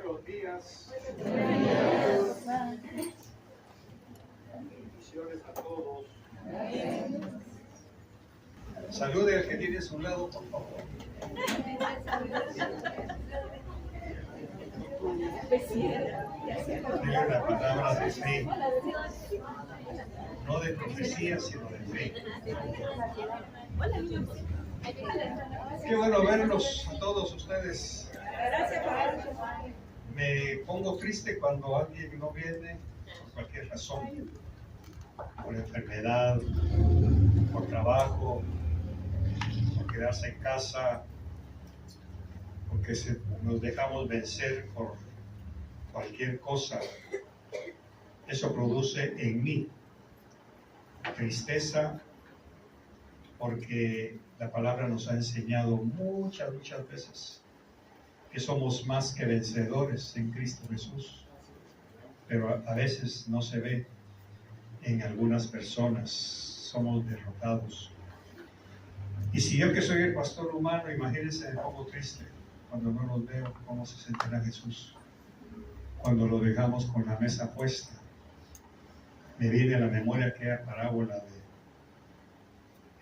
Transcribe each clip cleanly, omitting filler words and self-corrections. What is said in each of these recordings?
Buenos días. Bendiciones a todos. Salude al que tiene a su lado, por favor. Tiene la palabra de fe. No de profecía, sino de fe. Qué bueno verlos a todos ustedes. Me pongo triste cuando alguien no viene por cualquier razón, por enfermedad, por trabajo, por quedarse en casa, porque nos dejamos vencer por cualquier cosa. Eso produce en mí tristeza, porque la palabra nos ha enseñado muchas veces que somos más que vencedores en Cristo Jesús, pero a veces no se ve en algunas personas, somos derrotados. Y si yo, que soy el pastor humano, imagínense, me pongo triste cuando no los veo. ¿Cómo se sentirá Jesús cuando lo dejamos con la mesa puesta? Me viene a la memoria aquella parábola de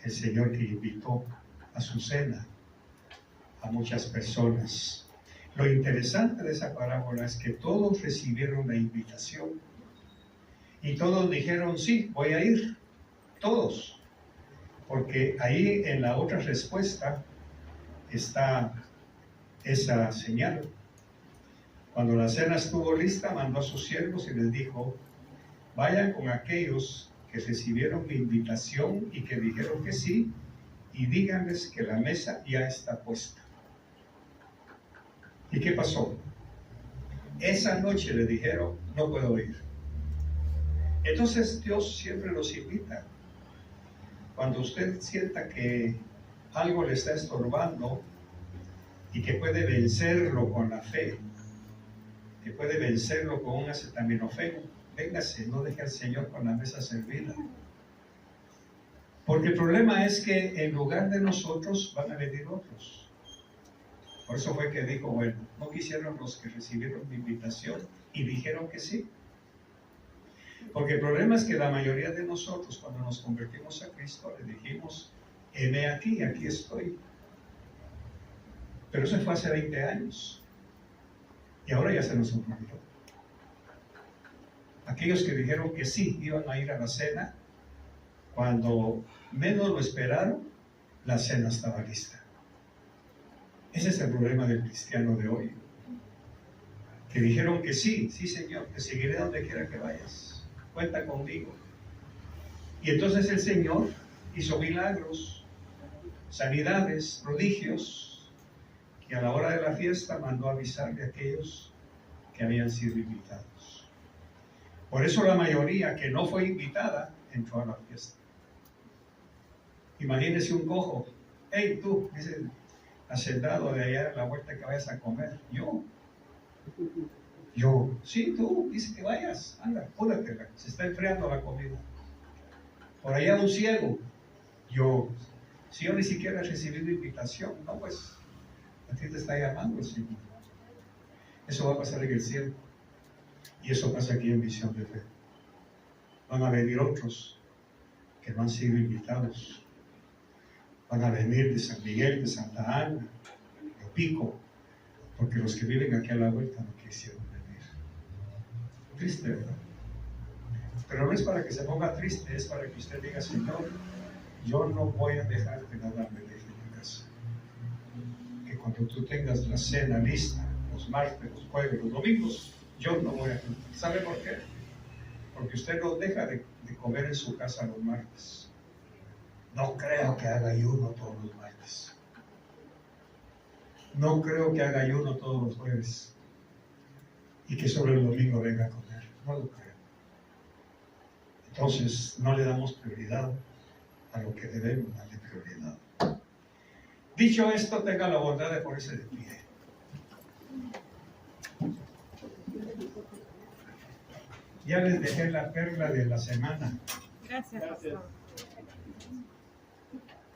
el Señor que invitó a su cena a muchas personas. Lo interesante de esa parábola es que todos recibieron la invitación y todos dijeron: sí, voy a ir, todos, porque ahí en la otra respuesta está esa señal. Cuando la cena estuvo lista, mandó a sus siervos y les dijo: vayan con aquellos que recibieron mi invitación y que dijeron que sí, y díganles que la mesa ya está puesta. ¿Y qué pasó? Esa noche le dijeron: no puedo ir. Entonces Dios siempre los invita. Cuando usted sienta que algo le está estorbando y que puede vencerlo con la fe, que puede vencerlo con un acetaminofén, véngase, no deje al Señor con la mesa servida. Porque el problema es que en lugar de nosotros van a venir otros. Por eso fue que dijo: bueno, no quisieron los que recibieron mi invitación y dijeron que sí. Porque el problema es que la mayoría de nosotros, cuando nos convertimos a Cristo, le dijimos: heme aquí, aquí estoy. Pero eso fue hace 20 años. Y ahora ya se nos olvidó. Aquellos que dijeron que sí, iban a ir a la cena, cuando menos lo esperaron, la cena estaba lista. Ese es el problema del cristiano de hoy. Que dijeron que sí, sí Señor, te seguiré donde quiera que vayas. Cuenta conmigo. Y entonces el Señor hizo milagros, sanidades, prodigios, y a la hora de la fiesta mandó avisarle a aquellos que habían sido invitados. Por eso la mayoría que no fue invitada entró a la fiesta. Imagínese un cojo: hey tú, dice hacendado de allá en la vuelta, que vayas a comer. Yo, sí, tú, dice que vayas, anda, apúrate, se está enfriando la comida. Por allá un ciego. Si yo ni siquiera he recibido invitación, no, pues a ti te está llamando el Señor. Eso va a pasar en el cielo. Y eso pasa aquí en Visión de Fe. Van a venir otros que no han sido invitados. Van a venir de San Miguel, de Santa Ana, de Pico, porque los que viven aquí a la vuelta no quisieron venir. Triste, ¿verdad? Pero no es para que se ponga triste, es para que usted diga: Señor, yo no voy a dejar que nada me deje en mi casa. Que cuando tú tengas la cena lista, los martes, los jueves, los domingos, yo no voy a comer. ¿Sabe por qué? Porque usted no deja de comer en su casa los martes. No creo que haga ayuno todos los martes. No creo que haga ayuno todos los jueves. Y que sobre el domingo venga a comer. No lo creo. Entonces no le damos prioridad a lo que debemos darle prioridad. Dicho esto, tenga la bondad de ponerse de pie. Ya les dejé la perla de la semana. Gracias, pastor.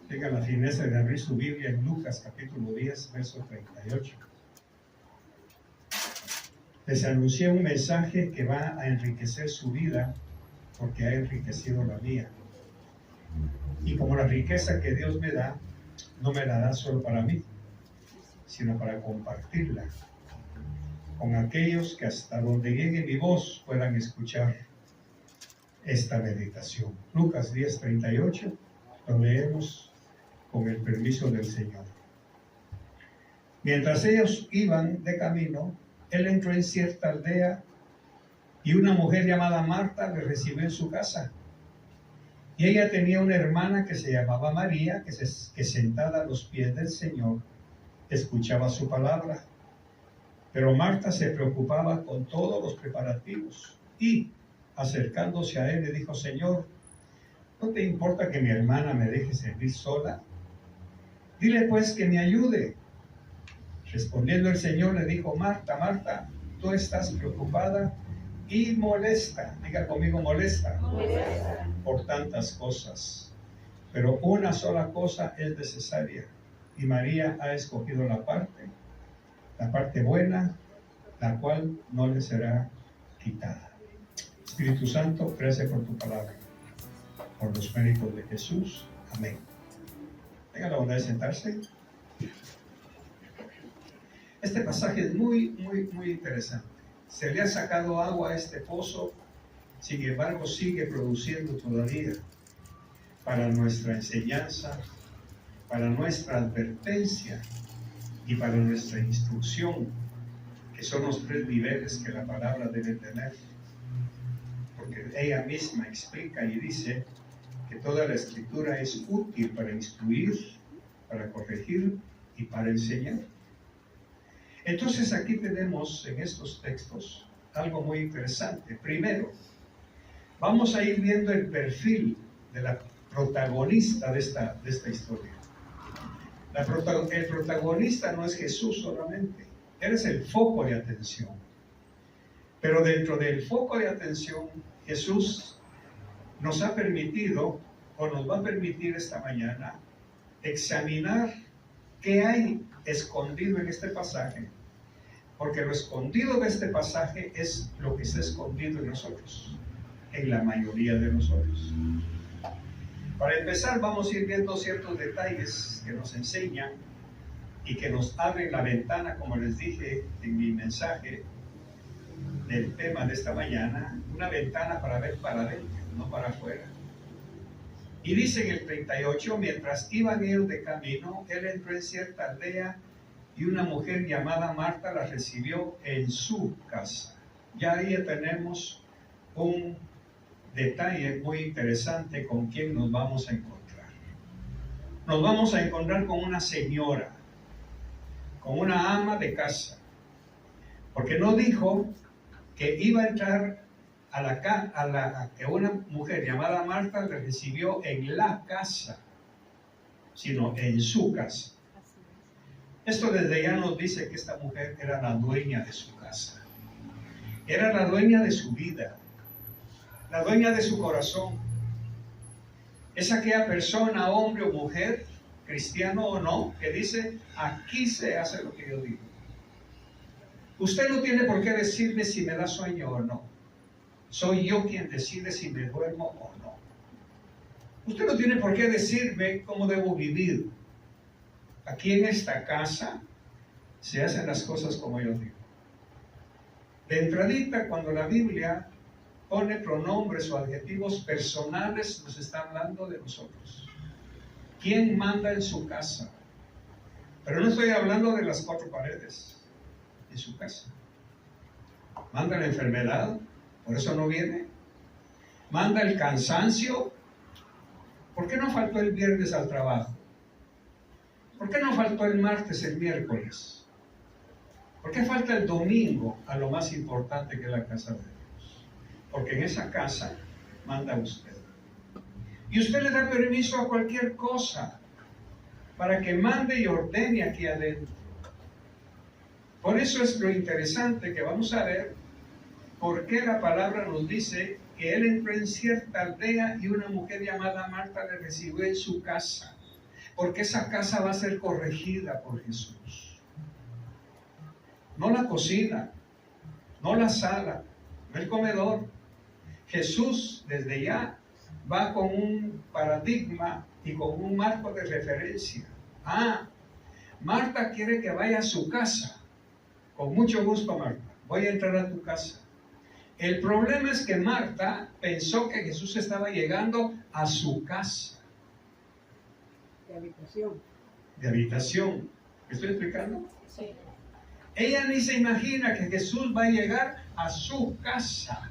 Tenga la fineza de abrir su Biblia en Lucas capítulo 10, verso 38. Les anuncié un mensaje que va a enriquecer su vida porque ha enriquecido la mía. Y como la riqueza que Dios me da, no me la da solo para mí, sino para compartirla con aquellos que hasta donde llegue mi voz puedan escuchar esta meditación. Lucas 10:38, lo leemos con el permiso del Señor. Mientras ellos iban de camino, él entró en cierta aldea y una mujer llamada Marta le recibió en su casa. Y ella tenía una hermana que se llamaba María, que sentada a los pies del Señor escuchaba su palabra. Pero Marta se preocupaba con todos los preparativos y, acercándose a él, le dijo: Señor, ¿no te importa que mi hermana me deje servir sola? Dile pues que me ayude. Respondiendo el Señor le dijo: Marta, Marta, tú estás preocupada y molesta. Diga conmigo: molesta. Molesta. Por tantas cosas. Pero una sola cosa es necesaria. Y María ha escogido la parte buena, la cual no le será quitada. Espíritu Santo, gracias por tu palabra. Por los méritos de Jesús. Amén. Tenga la bondad de sentarse. Este pasaje es muy interesante. Se le ha sacado agua a este pozo, sin embargo sigue produciendo todavía para nuestra enseñanza, para nuestra advertencia y para nuestra instrucción, que son los 3 niveles que la palabra debe tener. Porque ella misma explica y dice que toda la escritura es útil para instruir, para corregir y para enseñar. Entonces aquí tenemos en estos textos algo muy interesante. Primero, vamos a ir viendo el perfil de la protagonista de esta historia. El protagonista no es Jesús solamente, él es el foco de atención. Pero dentro del foco de atención, Jesús nos ha permitido, o nos va a permitir esta mañana, examinar qué hay escondido en este pasaje, porque lo escondido de este pasaje es lo que está escondido en nosotros, en la mayoría de nosotros. Para empezar, vamos a ir viendo ciertos detalles que nos enseñan y que nos abren la ventana, como les dije en mi mensaje del tema de esta mañana, una ventana para ver para adentro, no para afuera. Y dice en el 38, mientras iban ellos de camino, él entró en cierta aldea y una mujer llamada Marta la recibió en su casa. Ya ahí tenemos un detalle muy interesante con quién nos vamos a encontrar. Nos vamos a encontrar con una señora, con una ama de casa, porque no dijo que iba a entrar que una mujer llamada Marta le recibió en la casa, sino en su casa. Esto desde ya nos dice que esta mujer era la dueña de su casa, era la dueña de su vida, la dueña de su corazón. Es aquella persona, hombre o mujer, cristiano o no, que dice: aquí se hace lo que yo digo. Usted no tiene por qué decirme si me da sueño o no. Soy yo quien decide si me duermo o no. Usted no tiene por qué decirme cómo debo vivir. Aquí en esta casa se hacen las cosas como yo digo. De entradita, cuando la Biblia pone pronombres o adjetivos personales, nos está hablando de nosotros. ¿Quién manda en su casa? Pero no estoy hablando de las 4 paredes de su casa. Manda la enfermedad, por eso no viene. Manda el cansancio. ¿Por qué no faltó el viernes al trabajo? ¿Por qué no faltó el martes, el miércoles? ¿Por qué falta el domingo a lo más importante que es la casa de Dios? Porque en esa casa manda usted. Y usted le da permiso a cualquier cosa para que mande y ordene aquí adentro. Por eso es lo interesante que vamos a ver por qué la palabra nos dice que él entró en cierta aldea y una mujer llamada Marta le recibió en su casa. Porque esa casa va a ser corregida por Jesús. No la cocina, no la sala, no el comedor. Jesús desde ya va con un paradigma y con un marco de referencia. Marta quiere que vaya a su casa. Con mucho gusto, Marta, voy a entrar a tu casa. El problema es que Marta pensó que Jesús estaba llegando a su casa. De habitación. De habitación. ¿Me estoy explicando? Sí. Ella ni se imagina que Jesús va a llegar a su casa.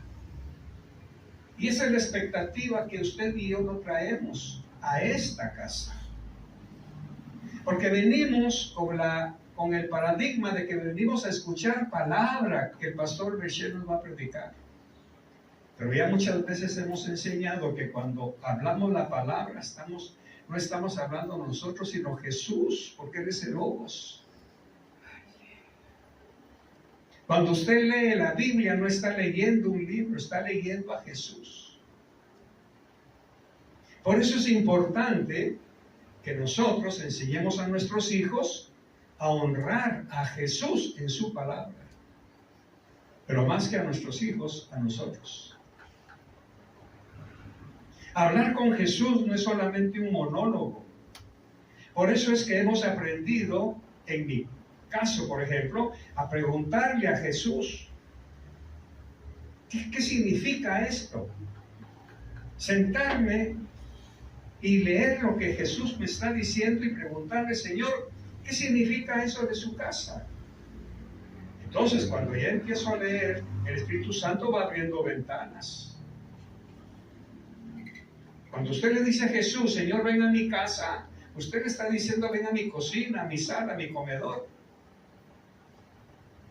Y esa es la expectativa que usted y yo nos traemos a esta casa. Porque venimos con el paradigma de que venimos a escuchar palabra que el pastor Michel nos va a predicar. Pero ya muchas veces hemos enseñado que cuando hablamos la palabra no estamos hablando nosotros, sino Jesús, porque Él es el Logos. Cuando usted lee la Biblia, no está leyendo un libro, está leyendo a Jesús. Por eso es importante que nosotros enseñemos a nuestros hijos a honrar a Jesús en su palabra. Pero más que a nuestros hijos, a nosotros. Hablar con Jesús no es solamente un monólogo. Por eso es que hemos aprendido, en mi caso, por ejemplo, a preguntarle a Jesús, ¿qué significa esto? Sentarme y leer lo que Jesús me está diciendo y preguntarle, Señor, ¿qué significa eso de su casa? Entonces, cuando ya empiezo a leer, el Espíritu Santo va abriendo ventanas. Cuando usted le dice a Jesús, Señor, ven a mi casa, usted le está diciendo, ven a mi cocina, a mi sala, a mi comedor.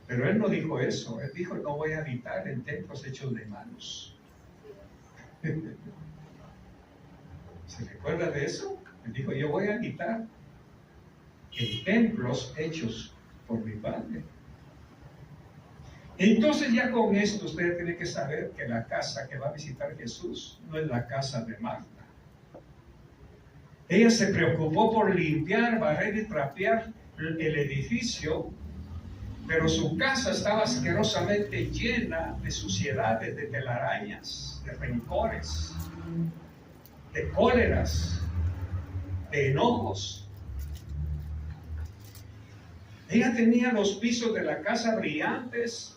Pero Él no dijo eso. Él dijo, no voy a habitar en templos hechos de manos. ¿Se recuerda de eso? Él dijo, yo voy a habitar en templos hechos por mi Padre. Entonces ya con esto usted tiene que saber que la casa que va a visitar Jesús no es la casa de Marta. Ella se preocupó por limpiar, barrer y trapear el edificio, pero su casa estaba asquerosamente llena de suciedades, de telarañas, de rencores, de cóleras, de enojos. Ella tenía los pisos de la casa brillantes,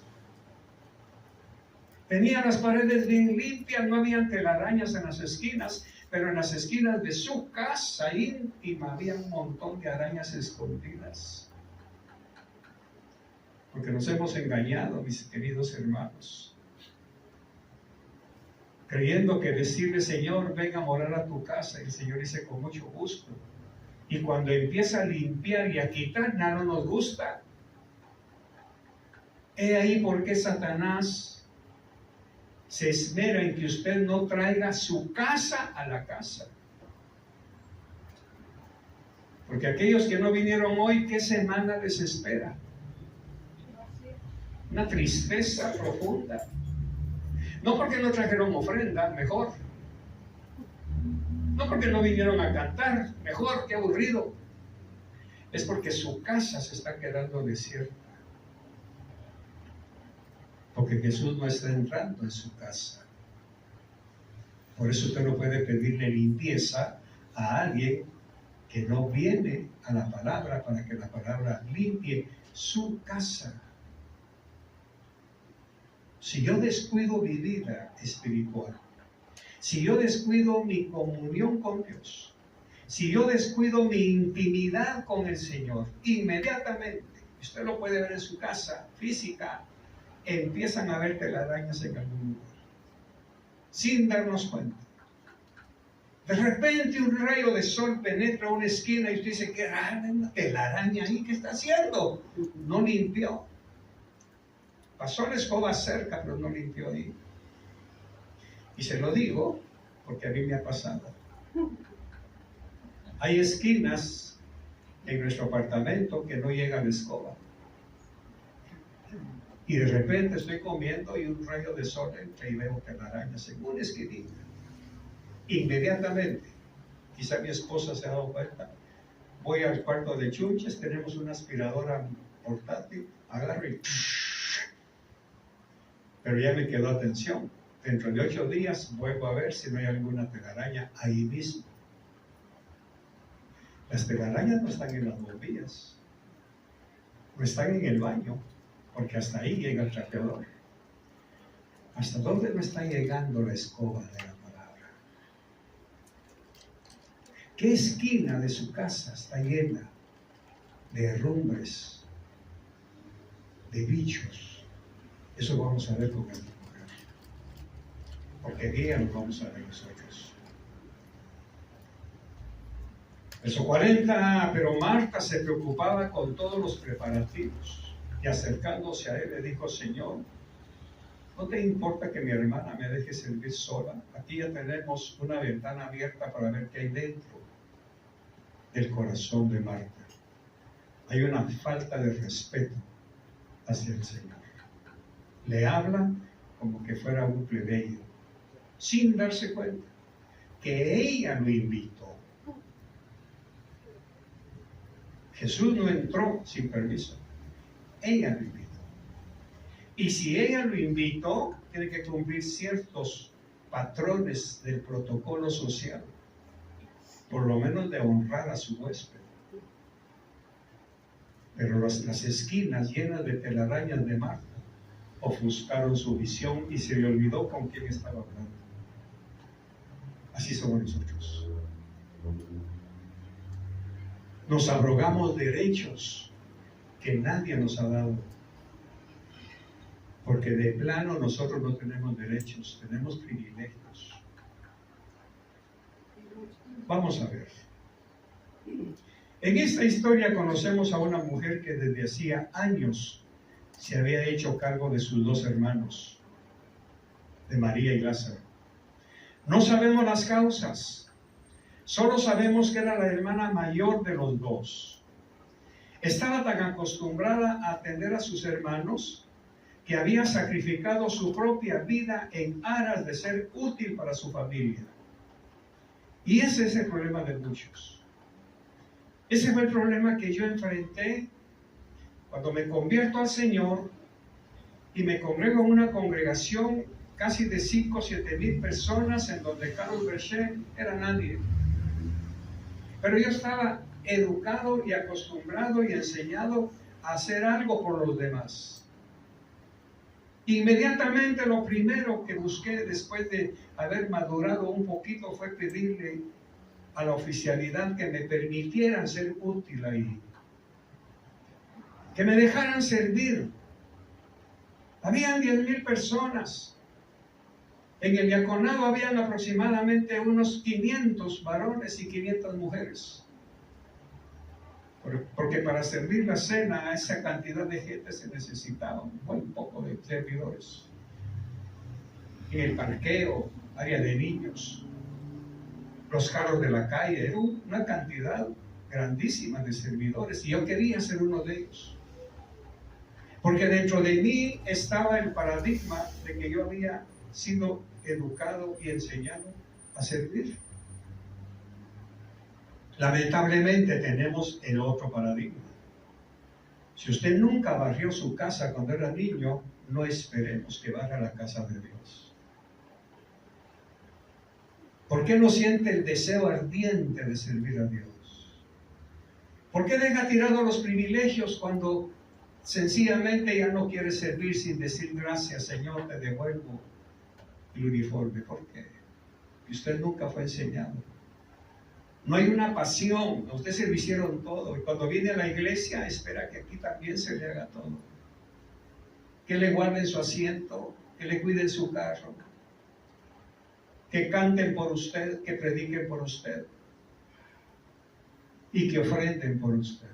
tenía las paredes bien limpias, no había telarañas en las esquinas, pero en las esquinas de su casa íntima había un montón de arañas escondidas. Porque nos hemos engañado, mis queridos hermanos, creyendo que decirle, Señor, ven a morar a tu casa, y el Señor dice, con mucho gusto. Y cuando empieza a limpiar y a quitar, nada no nos gusta. He ahí por qué Satanás se esmera en que usted no traiga su casa a la casa. Porque aquellos que no vinieron hoy, ¿qué semana les espera? Una tristeza profunda. No porque no trajeron ofrenda, mejor. No porque no vinieron a cantar, mejor, qué aburrido. Es porque su casa se está quedando desierta. Porque Jesús no está entrando en su casa. Por eso usted no puede pedirle limpieza a alguien que no viene a la palabra para que la palabra limpie su casa. Si yo descuido mi vida espiritual, si yo descuido mi comunión con Dios, si yo descuido mi intimidad con el Señor, inmediatamente, usted lo puede ver en su casa física, empiezan a haber telarañas en algún lugar, sin darnos cuenta. De repente un rayo de sol penetra una esquina y usted dice, qué rara, una telaraña ahí, ¿qué está haciendo? No limpió. Pasó la escoba cerca, pero no limpió ahí. Y se lo digo porque a mí me ha pasado. Hay esquinas en nuestro apartamento que no llega la escoba. Y de repente estoy comiendo y un rayo de sol entra y veo telarañas en una esquinita. Inmediatamente, quizá mi esposa se ha dado cuenta, voy al cuarto de chunches, tenemos una aspiradora portátil, agarro y Pero ya me quedó atención. Dentro de 8 días vuelvo a ver si no hay alguna telaraña ahí mismo. Las telarañas no están en las bombillas, no están en el baño, porque hasta ahí llega el trapeador. ¿Hasta dónde me está llegando la escoba de la palabra? ¿Qué esquina de su casa está llena de herrumbres, de bichos? Eso vamos a ver con el mujer, porque día nos vamos a ver nosotros. Verso 40, pero Marta se preocupaba con todos los preparativos y acercándose a él le dijo: Señor, ¿no te importa que mi hermana me deje servir sola? Aquí ya tenemos una ventana abierta para ver qué hay dentro del corazón de Marta. Hay una falta de respeto hacia el Señor. Le habla como que fuera un plebeyo, sin darse cuenta que ella lo invitó. Jesús no entró sin permiso, ella lo invitó. Y si ella lo invitó, tiene que cumplir ciertos patrones del protocolo social, por lo menos de honrar a su huésped. Pero las esquinas llenas de telarañas de Marta ofuscaron su visión y se le olvidó con quién estaba hablando. Así somos nosotros. Nos abrogamos derechos que nadie nos ha dado, porque de plano nosotros no tenemos derechos, tenemos privilegios. Vamos a ver. En esta historia conocemos a una mujer que desde hacía años se había hecho cargo de sus 2 hermanos, de María y Lázaro. No sabemos las causas, solo sabemos que era la hermana mayor de los 2. Estaba tan acostumbrada a atender a sus hermanos que había sacrificado su propia vida en aras de ser útil para su familia. Y ese es el problema de muchos. Ese fue el problema que yo enfrenté cuando me convierto al Señor y me congrego en una congregación casi de 5 o 7 mil personas, en donde Carlos Berchet era nadie. Pero yo estaba educado y acostumbrado y enseñado a hacer algo por los demás. Inmediatamente lo primero que busqué después de haber madurado un poquito fue pedirle a la oficialidad que me permitieran ser útil ahí, que me dejaran servir. Habían 10,000 personas. En el diaconado habían aproximadamente unos 500 varones y 500 mujeres. Porque para servir la cena a esa cantidad de gente se necesitaba un buen poco de servidores. En el parqueo, área de niños, los carros de la calle, era una cantidad grandísima de servidores y yo quería ser uno de ellos. Porque dentro de mí estaba el paradigma de que yo había sido educado y enseñado a servir. Lamentablemente tenemos el otro paradigma. Si usted nunca barrió su casa cuando era niño, no esperemos que barra la casa de Dios. ¿Por qué no siente el deseo ardiente de servir a Dios? ¿Por qué deja tirados los privilegios cuando sencillamente ya no quiere servir sin decir gracias, Señor, te devuelvo el uniforme? ¿Por qué? Y usted nunca fue enseñado. No hay una pasión. A usted se lo hicieron todo. Y cuando viene a la iglesia, espera que aquí también se le haga todo. Que le guarden su asiento, que le cuiden su carro, que canten por usted, que prediquen por usted y que ofrenden por usted.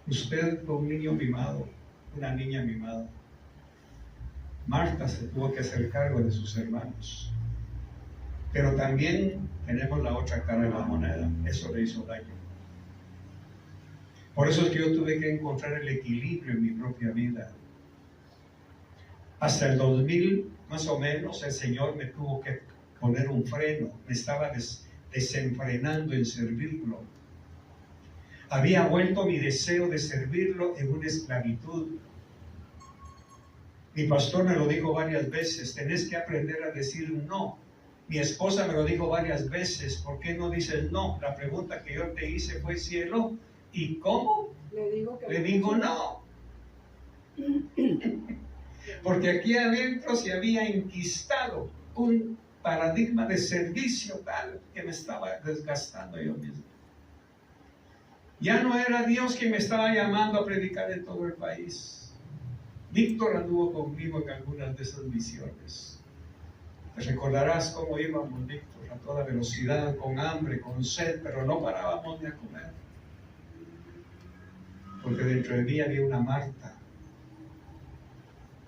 Usted fue un niño mimado, una niña mimada. Marta se tuvo que hacer cargo de sus hermanos. Pero también tenemos la otra cara de la moneda. Eso le hizo daño. Por eso es que yo tuve que encontrar el equilibrio en mi propia vida. Hasta el 2000, más o menos, el Señor me tuvo que poner un freno. Me estaba desenfrenando en servirlo. Había vuelto mi deseo de servirlo en una esclavitud. Mi pastor me lo dijo varias veces, tenés que aprender a decir no. Mi esposa me lo dijo varias veces, ¿por qué no dices no? La pregunta que yo te hice fue, cielo, ¿y cómo? Le digo no. Porque aquí adentro se había enquistado un paradigma de servicio tal que me estaba desgastando yo mismo. Ya no era Dios quien me estaba llamando a predicar en todo el país. Víctor anduvo conmigo en algunas de esas misiones. Te recordarás cómo íbamos, Víctor, a toda velocidad, con hambre, con sed, pero no parábamos ni a comer. Porque dentro de mí había una Marta,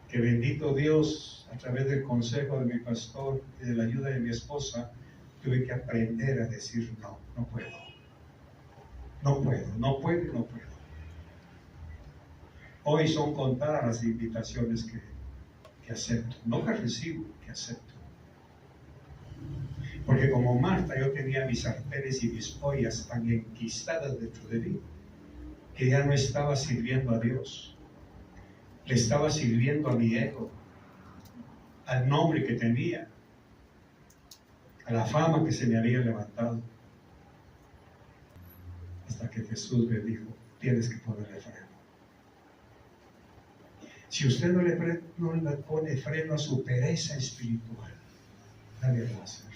que bendito Dios, a través del consejo de mi pastor y de la ayuda de mi esposa, tuve que aprender a decir no, no puedo. No puedo, no puedo, no puedo. Hoy son contadas las invitaciones que acepto, no que recibo, que acepto. Porque como Marta yo tenía mis arterias y mis ollas tan enquistadas dentro de mí, que ya no estaba sirviendo a Dios. Le estaba sirviendo a mi ego, al nombre que tenía, a la fama que se me había levantado. Hasta que Jesús me dijo, tienes que ponerle freno. Si usted no le pone freno a su pereza espiritual, nadie lo va a hacer.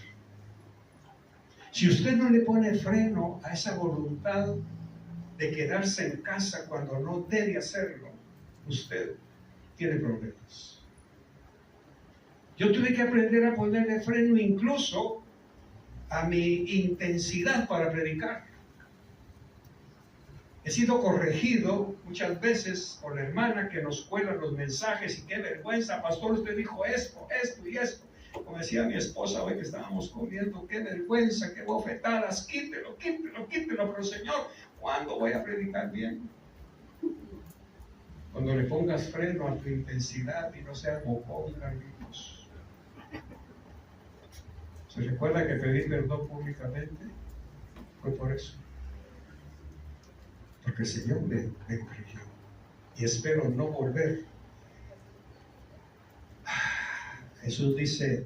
Si usted no le pone freno a esa voluntad de quedarse en casa cuando no debe hacerlo, usted tiene problemas. Yo tuve que aprender a ponerle freno incluso a mi intensidad para predicar. He sido corregido muchas veces por la hermana que nos cuela los mensajes y qué vergüenza, pastor, usted dijo esto, esto y esto. Como decía mi esposa hoy que estábamos comiendo, qué vergüenza, qué bofetadas, quítelo, quítelo, quítelo, pero Señor, ¿cuándo voy a predicar bien? Cuando le pongas freno a tu intensidad y no seas mocón, Carlitos. ¿Se recuerda que pedí perdón públicamente? Fue por eso. Porque el Señor me corrigió. Y espero no volver. Jesús dice,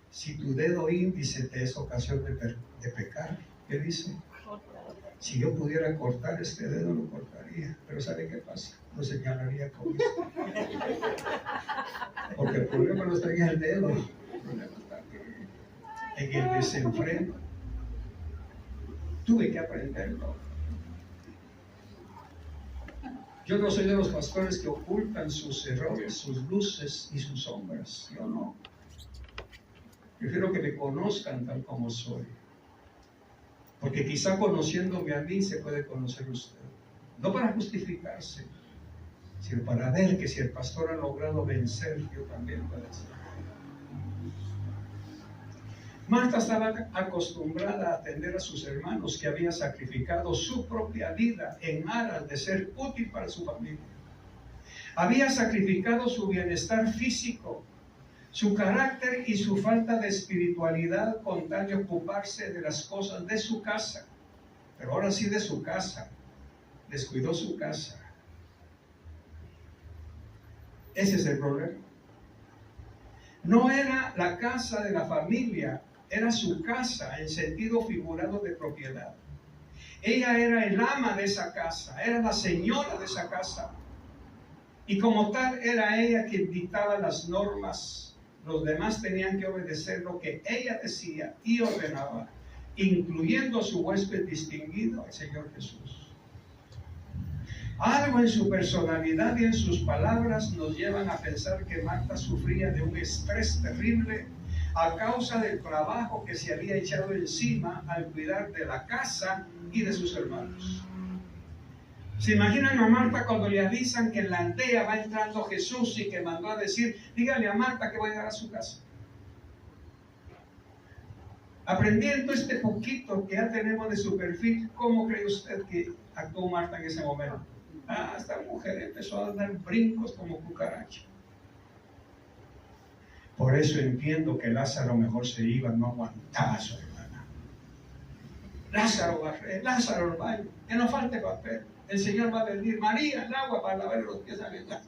si tu dedo índice te es ocasión de pecar, ¿qué dice? Si yo pudiera cortar este dedo, lo cortaría. Pero ¿sabe qué pasa? Lo señalaría con esto. Porque el problema no está en el dedo. El problema está en el desenfreno. Tuve que aprenderlo. Yo no soy de los pastores que ocultan sus errores, sus luces y sus sombras. Yo no. Prefiero que me conozcan tal como soy. Porque quizá conociéndome a mí se puede conocer usted. No para justificarse, sino para ver que si el pastor ha logrado vencer, yo también puedo hacerlo. Marta estaba acostumbrada a atender a sus hermanos que habían sacrificado su propia vida en aras de ser útil para su familia. Había sacrificado su bienestar físico, su carácter y su falta de espiritualidad con tal de ocuparse de las cosas de su casa. Pero ahora sí de su casa. Descuidó su casa. Ese es el problema. No era la casa de la familia, era su casa en sentido figurado de propiedad. Ella era el ama de esa casa, era la señora de esa casa. Y como tal era ella quien dictaba las normas. Los demás tenían que obedecer lo que ella decía y ordenaba, incluyendo a su huésped distinguido, el Señor Jesús. Algo en su personalidad y en sus palabras nos llevan a pensar que Marta sufría de un estrés terrible a causa del trabajo que se había echado encima al cuidar de la casa y de sus hermanos. ¿Se imaginan a Marta cuando le avisan que en la aldea va entrando Jesús y que mandó a decir, dígale a Marta que va a llegar a su casa? Aprendiendo este poquito que ya tenemos de su perfil, ¿cómo cree usted que actuó Marta en ese momento? Esta mujer empezó a dar brincos como cucaracha. Por eso entiendo que Lázaro mejor se iba, no aguantaba a su hermana. Lázaro barre, Lázaro el baño, que no falte papel. El Señor va a venir, María, el agua para lavar los pies a Lázaro.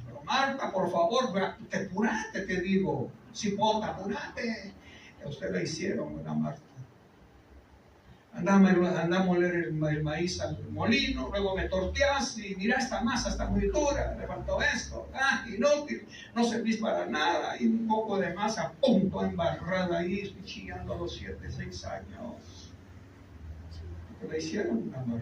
Pero Marta, por favor, apúrate, te digo. Cipota, apúrate. A usted la hicieron, ¿verdad, Marta? Andamos a moler el maíz al molino, luego me torteas y mira, esta masa está muy dura, le faltó esto, inútil, no servís para nada, y un poco de masa, punto, embarrada ahí, chillando a los 7, 6 años. ¿Qué le hicieron, amor?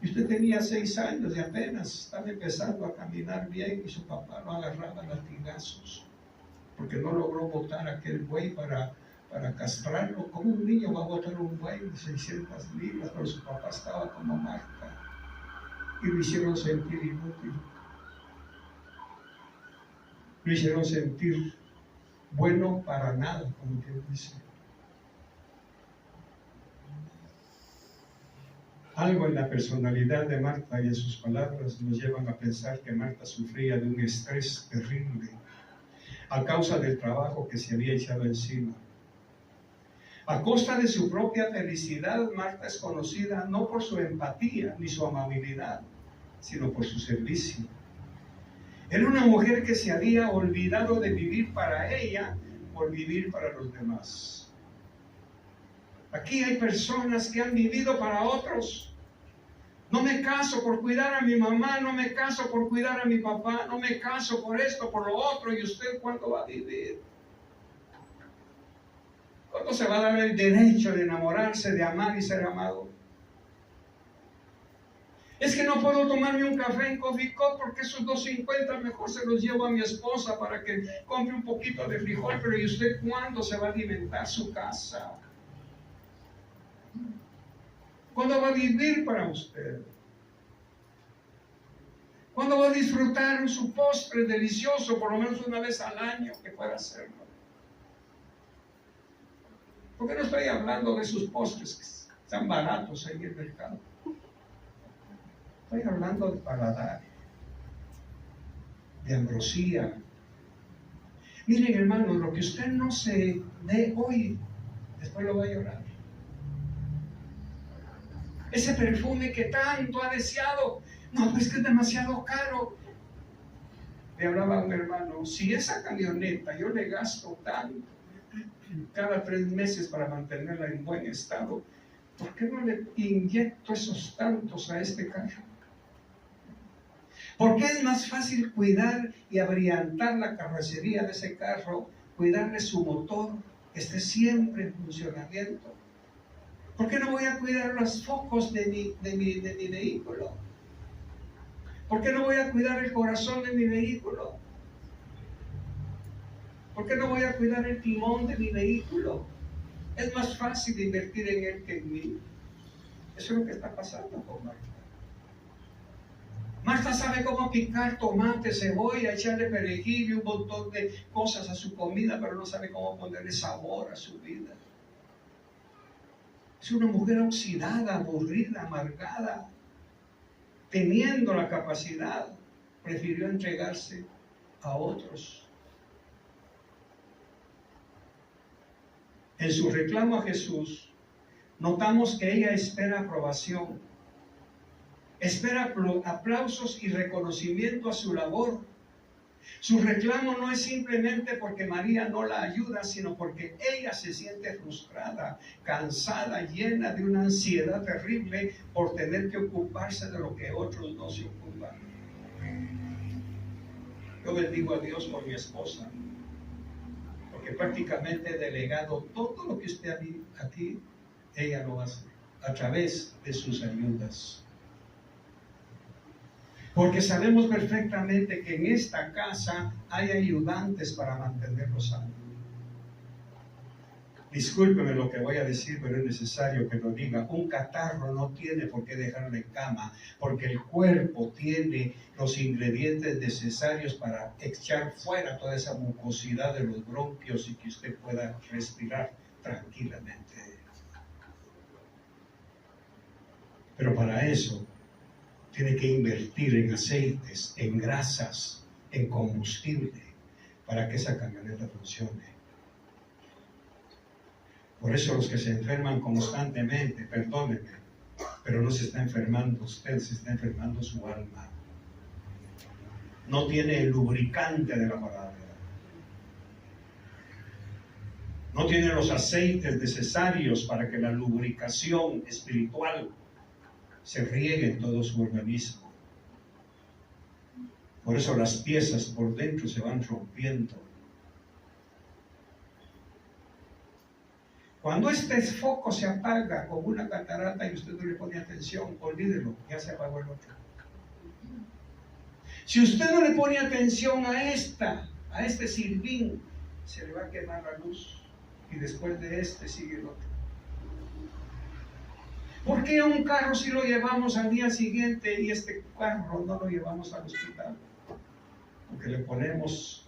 Y usted tenía 6 años y apenas estaba empezando a caminar bien y su papá lo agarraba a latigazos, porque no logró botar aquel buey para castrarlo. ¿Cómo un niño va a botar un buey de 600 libras? Pero su papá estaba como Marta y lo hicieron sentir inútil, lo hicieron sentir bueno para nada, como quien dice. Algo en la personalidad de Marta y en sus palabras nos llevan a pensar que Marta sufría de un estrés terrible a causa del trabajo que se había echado encima. A costa de su propia felicidad, Marta es conocida no por su empatía ni su amabilidad, sino por su servicio. Era una mujer que se había olvidado de vivir para ella por vivir para los demás. Aquí hay personas que han vivido para otros. No me caso por cuidar a mi mamá, no me caso por cuidar a mi papá, no me caso por esto, por lo otro. ¿Y usted cuándo va a vivir? ¿Cuándo se va a dar el derecho de enamorarse, de amar y ser amado? Es que no puedo tomarme un café en Coffee Cup porque esos $2.50 mejor se los llevo a mi esposa para que compre un poquito de frijol. Pero ¿y usted cuándo se va a alimentar su casa? ¿Cuándo va a vivir para usted? ¿Cuándo va a disfrutar su postre delicioso por lo menos una vez al año que pueda hacerlo? ¿Por qué no estoy hablando de sus postres que están baratos ahí en el mercado? Estoy hablando de paladar, de ambrosía. Miren, hermanos, lo que usted no se dé hoy, después lo va a llorar. Ese perfume que tanto ha deseado, no, pues que es demasiado caro. Le hablaba a un hermano, si esa camioneta yo le gasto tanto, cada 3 meses para mantenerla en buen estado, ¿por qué no le inyecto esos tantos a este carro? ¿Por qué es más fácil cuidar y abrillantar la carrocería de ese carro, cuidarle su motor, que esté siempre en funcionamiento? ¿Por qué no voy a cuidar los focos de mi vehículo? ¿Por qué no voy a cuidar el corazón de mi vehículo? ¿Por qué no voy a cuidar el timón de mi vehículo? Es más fácil invertir en él que en mí. Eso es lo que está pasando con Marta. Marta sabe cómo picar tomate, cebolla, echarle perejil y un montón de cosas a su comida, pero no sabe cómo ponerle sabor a su vida. Es una mujer oxidada, aburrida, amargada. Teniendo la capacidad, prefirió entregarse a otros. En su reclamo a Jesús, notamos que ella espera aprobación, espera aplausos y reconocimiento a su labor. Su reclamo no es simplemente porque María no la ayuda, sino porque ella se siente frustrada, cansada, llena de una ansiedad terrible por tener que ocuparse de lo que otros no se ocupan. Yo bendigo a Dios por mi esposa, porque prácticamente he delegado todo lo que usted aquí, ella lo hace a través de sus ayudas. Porque sabemos perfectamente que en esta casa hay ayudantes para mantenerlo sano. Discúlpeme lo que voy a decir, pero es necesario que lo diga. Un catarro no tiene por qué dejarlo en cama, porque el cuerpo tiene los ingredientes necesarios para echar fuera toda esa mucosidad de los bronquios y que usted pueda respirar tranquilamente. Pero para eso tiene que invertir en aceites, en grasas, en combustible, para que esa camioneta funcione. Por eso los que se enferman constantemente, perdónenme, Pero no se está enfermando usted, se está enfermando su alma. No tiene el lubricante de la palabra. No tiene los aceites necesarios para que la lubricación espiritual se riegue en todo su organismo. Por eso las piezas por dentro se van rompiendo. Cuando este foco se apaga con una catarata y usted no le pone atención, olvídelo, ya se apagó el otro. Si usted no le pone atención a este silbín, se le va a quemar la luz. Y después de este sigue el otro. ¿Por qué a un carro si lo llevamos al día siguiente y este carro no lo llevamos al hospital? Porque le ponemos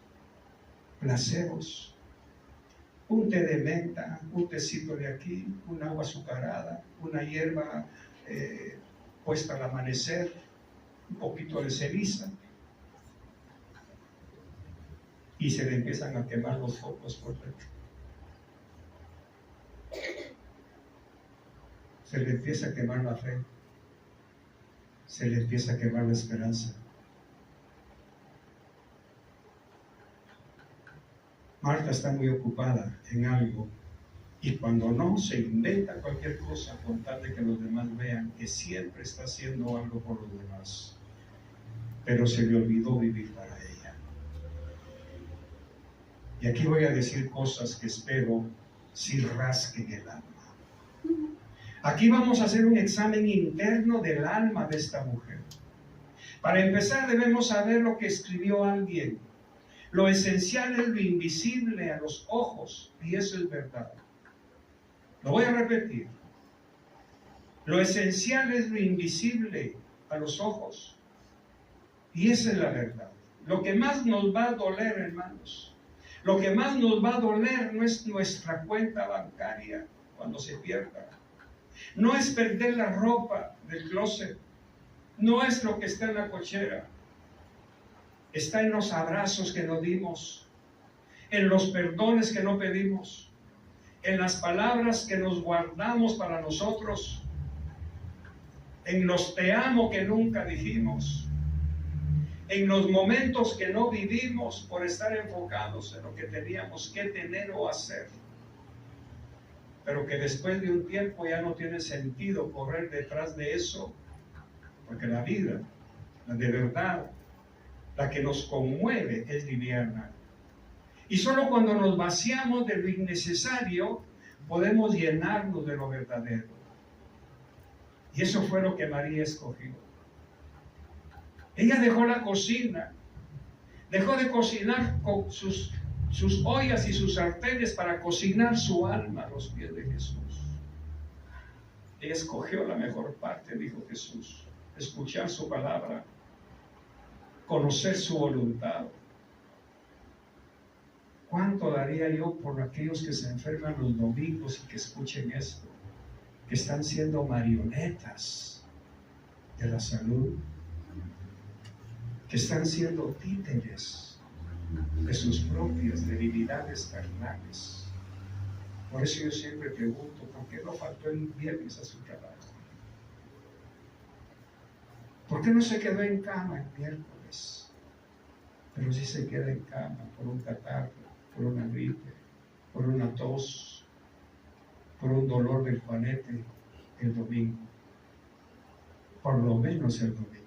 placebos. Un té de menta, un tecito de aquí, un agua azucarada, una hierba puesta al amanecer, un poquito de ceniza. Y se le empiezan a quemar los focos por dentro. Se le empieza a quemar la fe, se le empieza a quemar la esperanza. Marta está muy ocupada en algo y cuando no, se inventa cualquier cosa con tal de que los demás vean que siempre está haciendo algo por los demás, pero se le olvidó vivir para ella. Y aquí voy a decir cosas que espero si rasquen el alma. Aquí vamos a hacer un examen interno del alma de esta mujer. Para empezar debemos saber lo que escribió alguien. Lo esencial es lo invisible a los ojos, y eso es verdad. Lo voy a repetir. Lo esencial es lo invisible a los ojos, y esa es la verdad. Lo que más nos va a doler, hermanos, lo que más nos va a doler no es nuestra cuenta bancaria cuando se pierda. No es perder la ropa del closet, no es lo que está en la cochera, está en los abrazos que nos dimos, en los perdones que no pedimos, en las palabras que nos guardamos para nosotros, en los te amo que nunca dijimos, en los momentos que no vivimos por estar enfocados en lo que teníamos que tener o hacer. Pero que después de un tiempo ya no tiene sentido correr detrás de eso, porque la vida, la de verdad, la que nos conmueve es liviana. Y solo cuando nos vaciamos de lo innecesario, podemos llenarnos de lo verdadero. Y eso fue lo que María escogió. Ella dejó la cocina, dejó de cocinar con sus ollas y sus sartenes para cocinar su alma a los pies de Jesús. Ella escogió la mejor parte, dijo Jesús, escuchar su palabra, conocer su voluntad. ¿Cuánto daría yo por aquellos que se enferman los domingos y que escuchen esto? Que están siendo marionetas de la salud, que están siendo títeres de sus propias debilidades carnales. Por eso yo siempre pregunto, ¿por qué no faltó el viernes a su trabajo? ¿Por qué no se quedó en cama el miércoles? Pero sí se queda en cama por un catarro, por una gripe, por una tos, por un dolor del juanete el domingo. Por lo menos el domingo.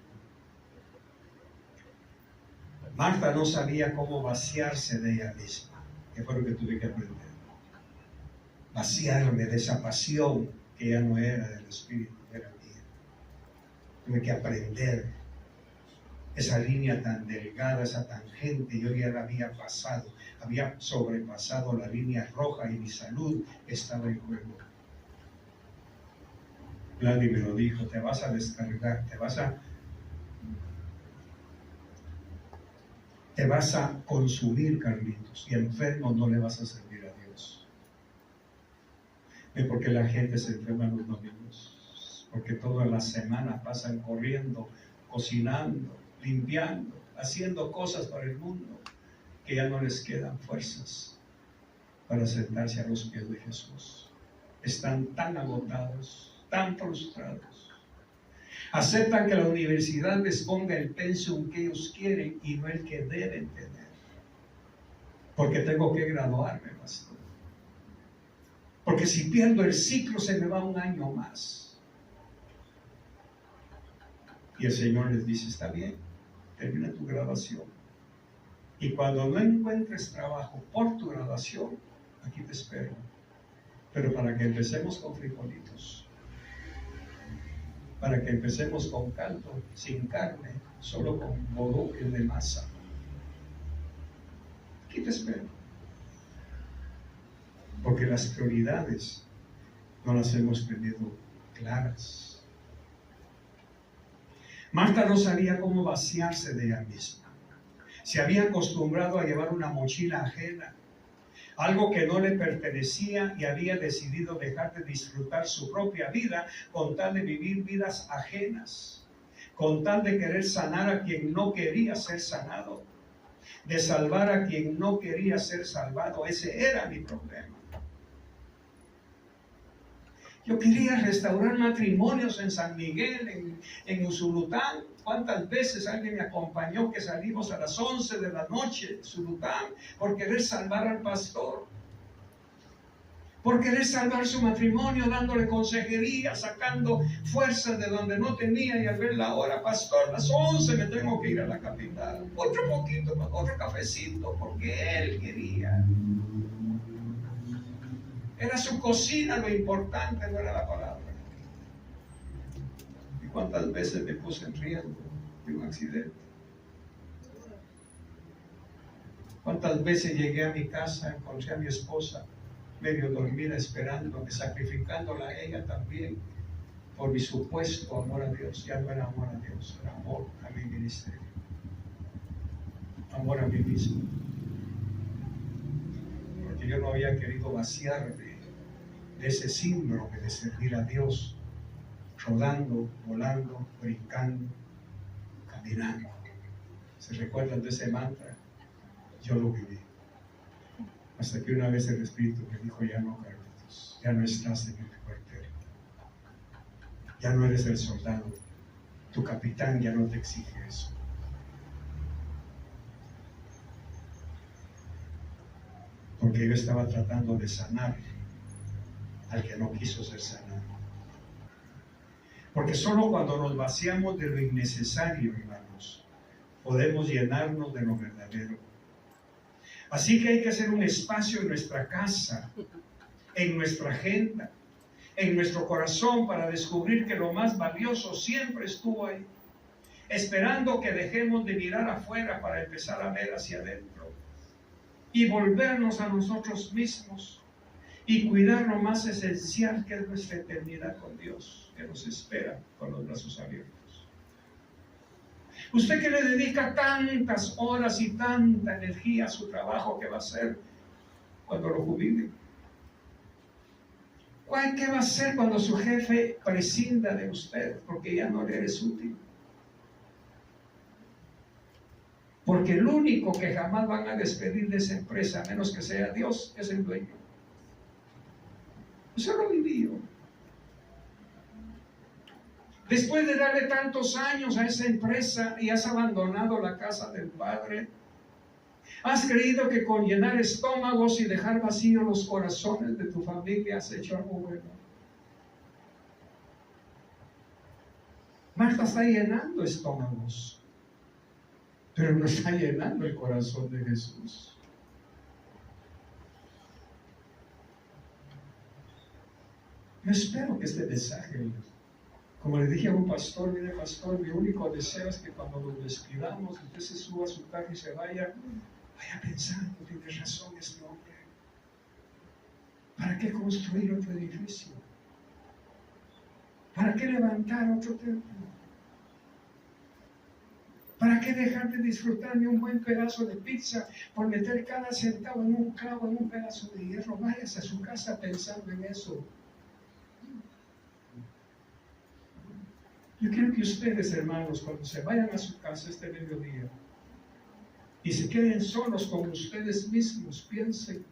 Marta no sabía cómo vaciarse de ella misma, que fue lo que tuve que aprender. Vaciarme de esa pasión que ya no era del Espíritu, era mía. Tuve que aprender esa línea tan delgada, esa tangente. Yo ya la había pasado, había sobrepasado la línea roja y mi salud estaba en juego. Gladys me lo dijo, te vas a descargar, te vas a consumir, Carlitos, y enfermo no le vas a servir a Dios. ¿Ve por qué la gente se enferma los domingos? Porque toda la semana pasan corriendo, cocinando, limpiando, haciendo cosas para el mundo, que ya no les quedan fuerzas para sentarse a los pies de Jesús. Están tan agotados, tan frustrados, Aceptan que la universidad les ponga el pensum que ellos quieren y no el que deben tener. Porque tengo que graduarme, pastor. Porque si pierdo el ciclo se me va un año más. Y el Señor les dice, está bien, termina tu graduación. Y cuando no encuentres trabajo por tu graduación, aquí te espero. Pero para que empecemos con frijolitos, para que empecemos con caldo, sin carne, solo con bodoques de masa. Aquí te espero. Porque las prioridades no las hemos tenido claras. Marta no sabía cómo vaciarse de ella misma. Se había acostumbrado a llevar una mochila ajena, algo que no le pertenecía, y había decidido dejar de disfrutar su propia vida con tal de vivir vidas ajenas, con tal de querer sanar a quien no quería ser sanado, de salvar a quien no quería ser salvado. Ese era mi problema. Yo quería restaurar matrimonios en San Miguel, en Usulután. ¿Cuántas veces alguien me acompañó que salimos a las 11 de la noche de Usulután por querer salvar al pastor? Por querer salvar su matrimonio, dándole consejería, sacando fuerzas de donde no tenía, y al ver la hora, pastor, a las 11 me tengo que ir a la capital. Otro poquito, otro cafecito, porque él quería. Era su cocina lo importante, no era la palabra. ¿Y cuántas veces me puse en riesgo de un accidente? ¿Cuántas veces llegué a mi casa, encontré a mi esposa medio dormida, esperándome, sacrificándola a ella también por mi supuesto amor a Dios? Ya no era amor a Dios, era amor a mi ministerio, amor a mí mismo. Porque yo no había querido vaciarme de ese síndrome de servir a Dios, rodando, volando, brincando, caminando. ¿Se recuerdan de ese mantra? Yo lo viví. Hasta que una vez el Espíritu me dijo, ya no, Carlitos, ya no estás en el cuartel. Ya no eres el soldado. Tu capitán ya no te exige eso. Porque yo estaba tratando de sanar al que no quiso ser sanado. Porque solo cuando nos vaciamos de lo innecesario, hermanos, podemos llenarnos de lo verdadero. Así que hay que hacer un espacio en nuestra casa, en nuestra agenda, en nuestro corazón, para descubrir que lo más valioso siempre estuvo ahí, esperando que dejemos de mirar afuera para empezar a ver hacia adentro y volvernos a nosotros mismos y cuidar lo más esencial, que es nuestra eternidad con Dios, que nos espera con los brazos abiertos. Usted que le dedica tantas horas y tanta energía a su trabajo, ¿qué va a hacer cuando lo jubile? ¿Qué va a hacer cuando su jefe prescinda de usted porque ya no le eres útil? Porque el único que jamás van a despedir de esa empresa, a menos que sea Dios, es el dueño. Eso lo viví yo. Después de darle tantos años a esa empresa y has abandonado la casa del Padre, has creído que con llenar estómagos y dejar vacíos los corazones de tu familia has hecho algo bueno. Marta está llenando estómagos, pero no está llenando el corazón de Jesús. Yo espero que este mensaje, como le dije a un pastor, mire pastor, mi único deseo es que cuando nos despidamos, usted se suba a su carro y se vaya pensando, tiene razón este hombre. ¿Para qué construir otro edificio? ¿Para qué levantar otro templo? ¿Para qué dejar de disfrutar de un buen pedazo de pizza por meter cada centavo en un clavo, en un pedazo de hierro? Váyase a su casa pensando en eso. Yo quiero que ustedes, hermanos, cuando se vayan a su casa este mediodía y se queden solos con ustedes mismos, piensen,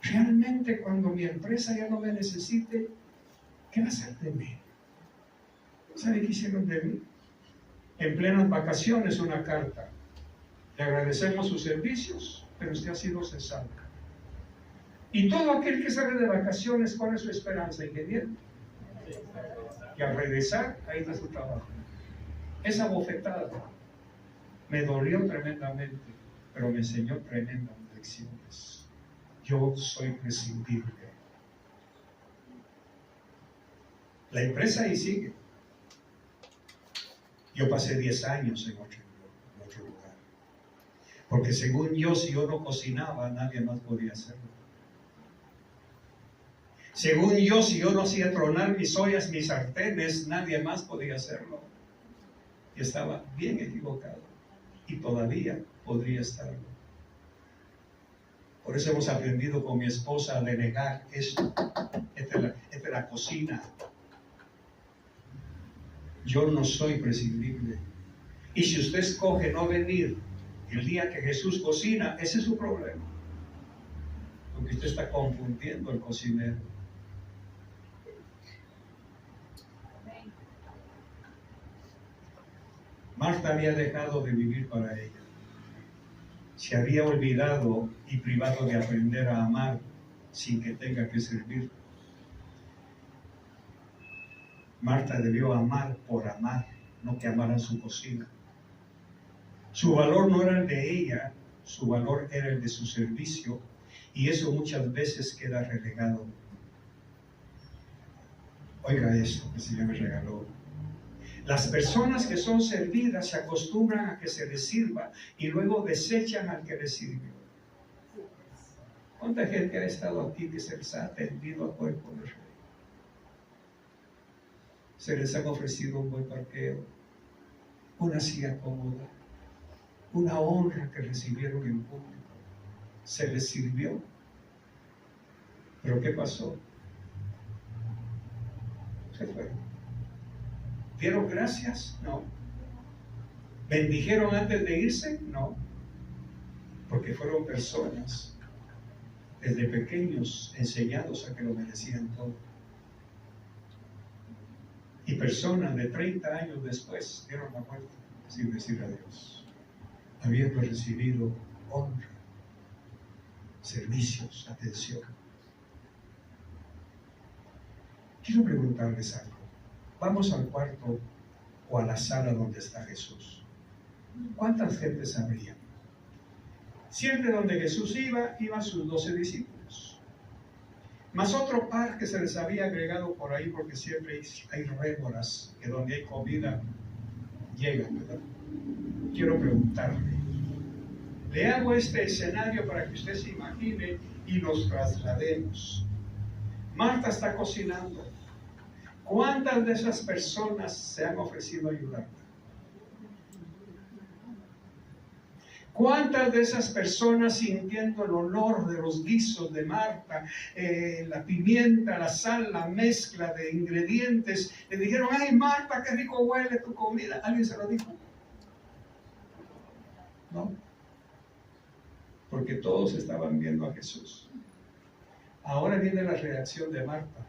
realmente cuando mi empresa ya no me necesite, ¿qué va a hacer de mí? ¿Sabe qué hicieron de mí? En plenas vacaciones una carta. Le agradecemos sus servicios, pero usted ha sido cesado. Y todo aquel que sale de vacaciones, ¿cuál es su esperanza, ingeniero? Y al regresar, ahí está su trabajo. Esa bofetada me dolió tremendamente, pero me enseñó tremendas lecciones. Yo soy prescindible. La empresa ahí sigue. Yo pasé 10 años en otro lugar. Porque según yo, si yo no cocinaba, nadie más podía hacerlo. Según yo, si yo no hacía tronar mis ollas, mis sartenes, nadie más podía hacerlo. Y estaba bien equivocado. Y todavía podría estarlo. Por eso hemos aprendido con mi esposa a denegar esto. Esta es la cocina. Yo no soy prescindible. Y si usted escoge no venir el día que Jesús cocina, ese es su problema. Porque usted está confundiendo al cocinero. Marta había dejado de vivir para ella. Se había olvidado y privado de aprender a amar sin que tenga que servir. Marta debió amar por amar, no que amaran su cocina. Su valor no era el de ella, su valor era el de su servicio, y eso muchas veces queda relegado. Oiga esto que el Señor me regaló. Las personas que son servidas se acostumbran a que se les sirva y luego desechan al que les sirvió. ¿Cuánta gente ha estado aquí que se les ha atendido a cuerpo de rey? Se les ha ofrecido un buen parqueo, una silla cómoda, una honra que recibieron en público. Se les sirvió. ¿Pero qué pasó? Se fueron. ¿Dieron gracias? No. ¿Bendijeron antes de irse? No. Porque fueron personas desde pequeños enseñados a que lo merecían todo. Y personas de 30 años después dieron la vuelta sin decir adiós, habiendo recibido honra, servicios, atención. Quiero preguntarles algo. Vamos al cuarto o a la sala donde está Jesús. ¿Cuántas gentes habría? Siempre donde Jesús iban sus 12 discípulos. Más otro par que se les había agregado por ahí, porque siempre hay rémoras que donde hay comida llegan, ¿verdad? Quiero preguntarle. Le hago este escenario para que usted se imagine y nos traslademos. Marta está cocinando. ¿Cuántas de esas personas se han ofrecido a ayudarla? ¿Cuántas de esas personas, sintiendo el olor de los guisos de Marta, la pimienta, la sal, la mezcla de ingredientes, le dijeron: ¡ay, Marta, qué rico huele tu comida! ¿Alguien se lo dijo? No. Porque todos estaban viendo a Jesús. Ahora viene la reacción de Marta.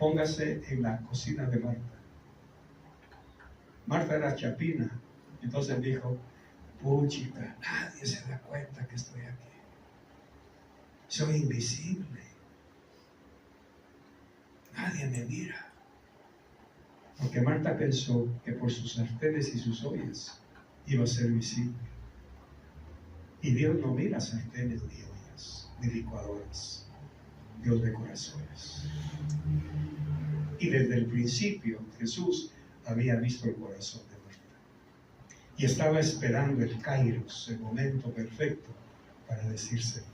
Póngase en la cocina de Marta. Marta era chapina. Entonces dijo: puchica, nadie se da cuenta que estoy aquí. Soy invisible. Nadie me mira. Porque Marta pensó que por sus sartenes y sus ollas iba a ser visible. Y Dios no mira sartenes ni ollas, ni licuadoras. Dios ve corazones. Y desde el principio Jesús había visto el corazón de Marta. Y estaba esperando el kairos, el momento perfecto para decírselo.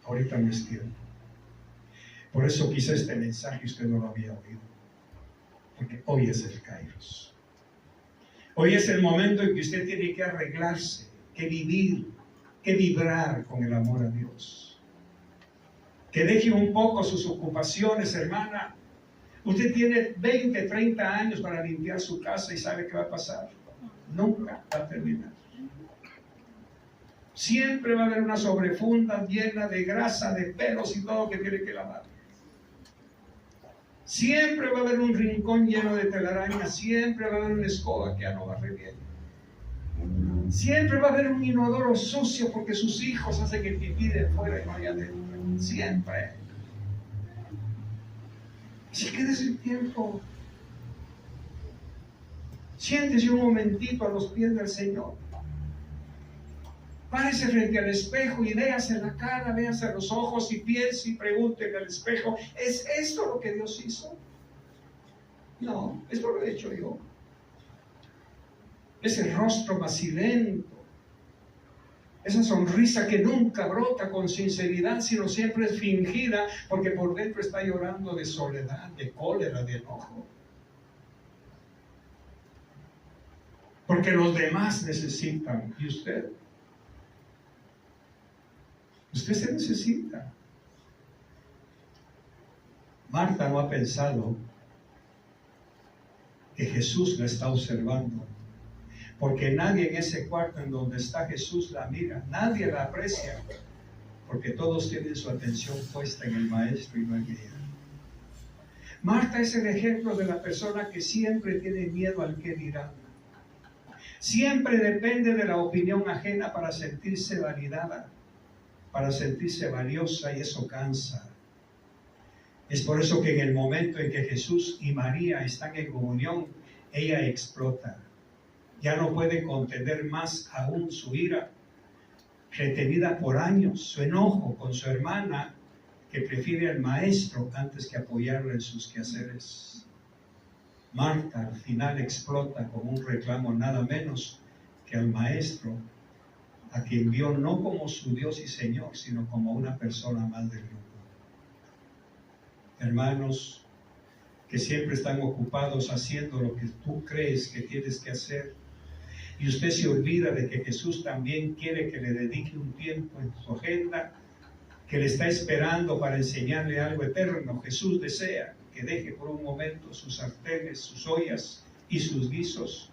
Ahorita no es tiempo. Por eso quizá este mensaje usted no lo había oído. Porque hoy es el kairos. Hoy es el momento en que usted tiene que arreglarse, que vivir, que vibrar con el amor a Dios. Que deje un poco sus ocupaciones, hermana. Usted tiene 20, 30 años para limpiar su casa y sabe qué va a pasar. Nunca va a terminar. Siempre va a haber una sobrefunda llena de grasa, de pelos y todo que tiene que lavar. Siempre va a haber un rincón lleno de telarañas, siempre va a haber una escoba que ya no barre bien. Siempre va a haber un inodoro sucio porque sus hijos hacen que pipí de fuera y no allá adentro. Siempre. Si quedes el tiempo, siéntese un momentito a los pies del Señor. Párese frente al espejo y véase la cara, véase a los ojos y piense y pregúntele al espejo, ¿es esto lo que Dios hizo? No, esto lo he hecho yo. Ese rostro macilento, esa sonrisa que nunca brota con sinceridad, sino siempre es fingida, porque por dentro está llorando de soledad, de cólera, de enojo. Porque los demás necesitan, y usted se necesita. Marta no ha pensado que Jesús la está observando, porque nadie en ese cuarto en donde está Jesús la mira, nadie la aprecia, porque todos tienen su atención puesta en el Maestro y no en ella. Marta es el ejemplo de la persona que siempre tiene miedo al que dirán. Siempre depende de la opinión ajena para sentirse validada, para sentirse valiosa, y eso cansa. Es por eso que en el momento en que Jesús y María están en comunión, ella explota. Ya no puede contener más aún su ira, retenida por años, su enojo con su hermana, que prefiere al Maestro antes que apoyarlo en sus quehaceres. Marta al final explota con un reclamo nada menos que al Maestro, a quien vio no como su Dios y Señor, sino como una persona más del grupo. Hermanos, que siempre están ocupados haciendo lo que tú crees que tienes que hacer, y usted se olvida de que Jesús también quiere que le dedique un tiempo en su agenda, que le está esperando para enseñarle algo eterno. Jesús desea que deje por un momento sus sartenes, sus ollas y sus guisos,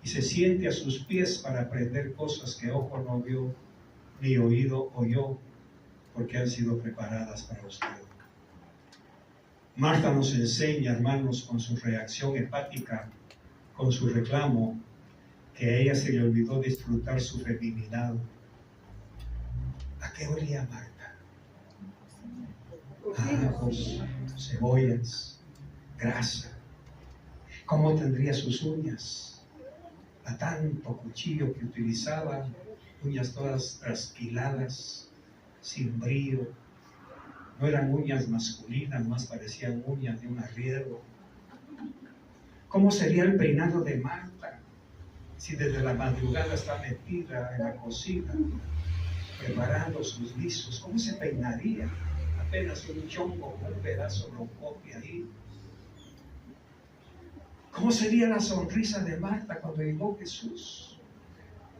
y se siente a sus pies para aprender cosas que ojo no vio, ni oído oyó, porque han sido preparadas para usted. Marta nos enseña, hermanos, con su reacción hepática, con su reclamo, que a ella se le olvidó disfrutar su feminidad. ¿A qué olía Marta? Ajos, cebollas, grasa. ¿Cómo tendría sus uñas? A tanto cuchillo que utilizaba, uñas todas trasquiladas, sin brillo. No eran uñas masculinas, más parecían uñas de un arriero. ¿Cómo sería el peinado de Marta si desde la madrugada está metida en la cocina preparando sus guisos? ¿Cómo se peinaría? Apenas un chongo con un pedazo lo copia ahí. ¿Cómo sería la sonrisa de Marta cuando llegó Jesús?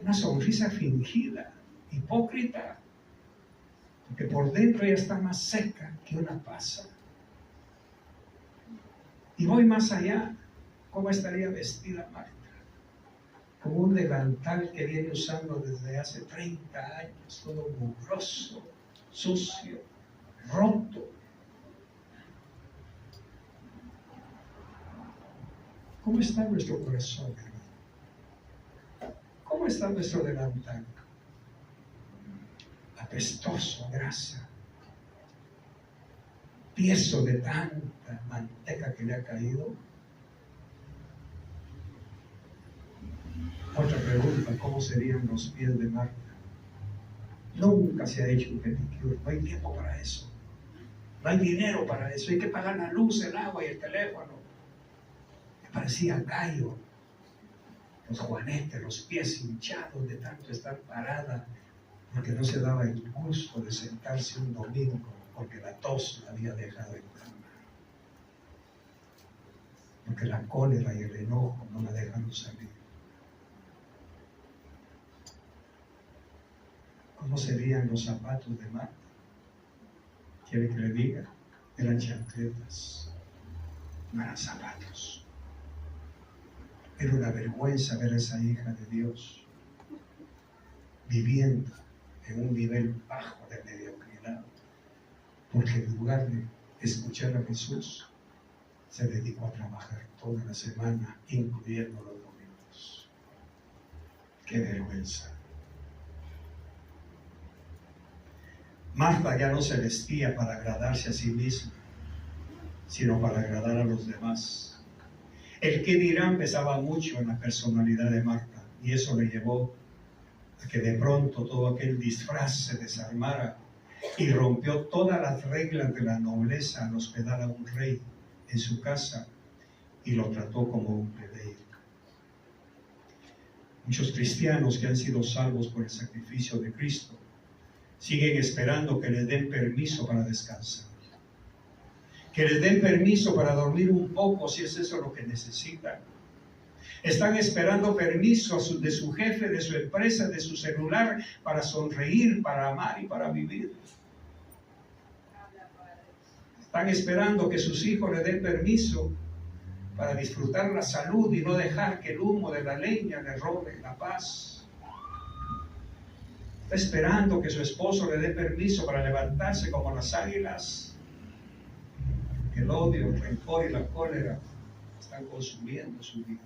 Una sonrisa fingida, hipócrita, porque por dentro ella está más seca que una pasa. Y voy más allá. ¿Cómo estaría vestida Marta? Con un delantal que viene usando desde hace 30 años, todo mugroso, sucio, roto. ¿Cómo está nuestro corazón, hermano? ¿Cómo está nuestro delantal? Apestoso, grasa, tieso de tanta manteca que le ha caído. Otra pregunta, ¿cómo serían los pies de Marta? Nunca se ha hecho un pedicure, no hay tiempo para eso, no hay dinero para eso, hay que pagar la luz, el agua y el teléfono. Me parecía gallo, los juanetes, los pies hinchados de tanto estar parada, porque no se daba el gusto de sentarse un domingo, porque la tos la había dejado en cama, porque la cólera y el enojo no la dejan salir. ¿Cómo serían los zapatos de Marta? ¿Quiere que le diga? Eran chancletas, no eran zapatos. Era una vergüenza ver a esa hija de Dios viviendo en un nivel bajo de mediocridad, porque en lugar de escuchar a Jesús, se dedicó a trabajar toda la semana, incluyendo los domingos. ¡Qué vergüenza! Marta ya no se vestía para agradarse a sí misma, sino para agradar a los demás. El qué dirán pesaba mucho en la personalidad de Marta, y eso le llevó a que de pronto todo aquel disfraz se desarmara y rompió todas las reglas de la nobleza al hospedar a un rey en su casa y lo trató como un plebeyo. Muchos cristianos que han sido salvos por el sacrificio de Cristo siguen esperando que les den permiso para descansar, que les den permiso para dormir un poco si es eso lo que necesitan. Están esperando permiso de su jefe, de su empresa, de su celular para sonreír, para amar y para vivir. Están esperando que sus hijos les den permiso para disfrutar la salud y no dejar que el humo de la leña les robe la paz. Está esperando que su esposo le dé permiso para levantarse como las águilas. El odio, el rencor y la cólera están consumiendo su vida.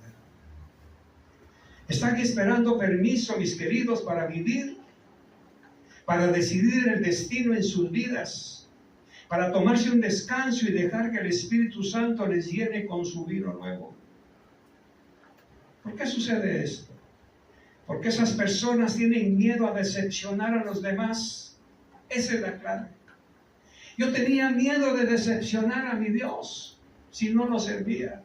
Están esperando permiso, mis queridos, para vivir, para decidir el destino en sus vidas, para tomarse un descanso y dejar que el Espíritu Santo les llene con su vino nuevo. ¿Por qué sucede esto? Porque esas personas tienen miedo a decepcionar a los demás. Esa es la clave. Yo tenía miedo de decepcionar a mi Dios si no lo servía.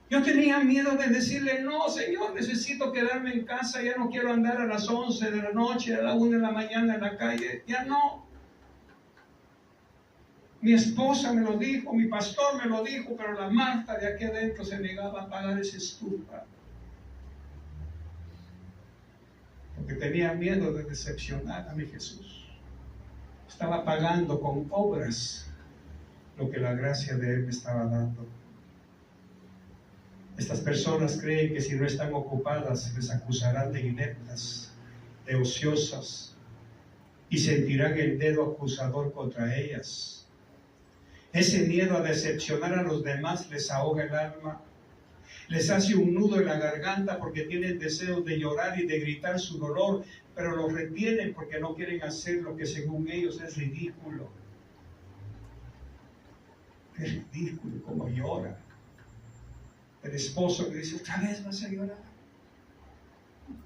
Yo tenía miedo de decirle, no, Señor, necesito quedarme en casa, ya no quiero andar a las 11 de la noche, a la 1 de la mañana en la calle, ya no. Mi esposa me lo dijo, mi pastor me lo dijo, pero la Marta de aquí adentro se negaba a pagar esa estufa. Porque tenía miedo de decepcionar a mi Jesús. Estaba pagando con obras lo que la gracia de Él me estaba dando. Estas personas creen que si no están ocupadas les acusarán de ineptas, de ociosas, y sentirán el dedo acusador contra ellas. Ese miedo a decepcionar a los demás les ahoga el alma, les hace un nudo en la garganta porque tienen deseos de llorar y de gritar su dolor, pero lo retienen porque no quieren hacer lo que según ellos es ridículo. Es ridículo cómo llora. El esposo le dice, ¿otra vez vas a llorar?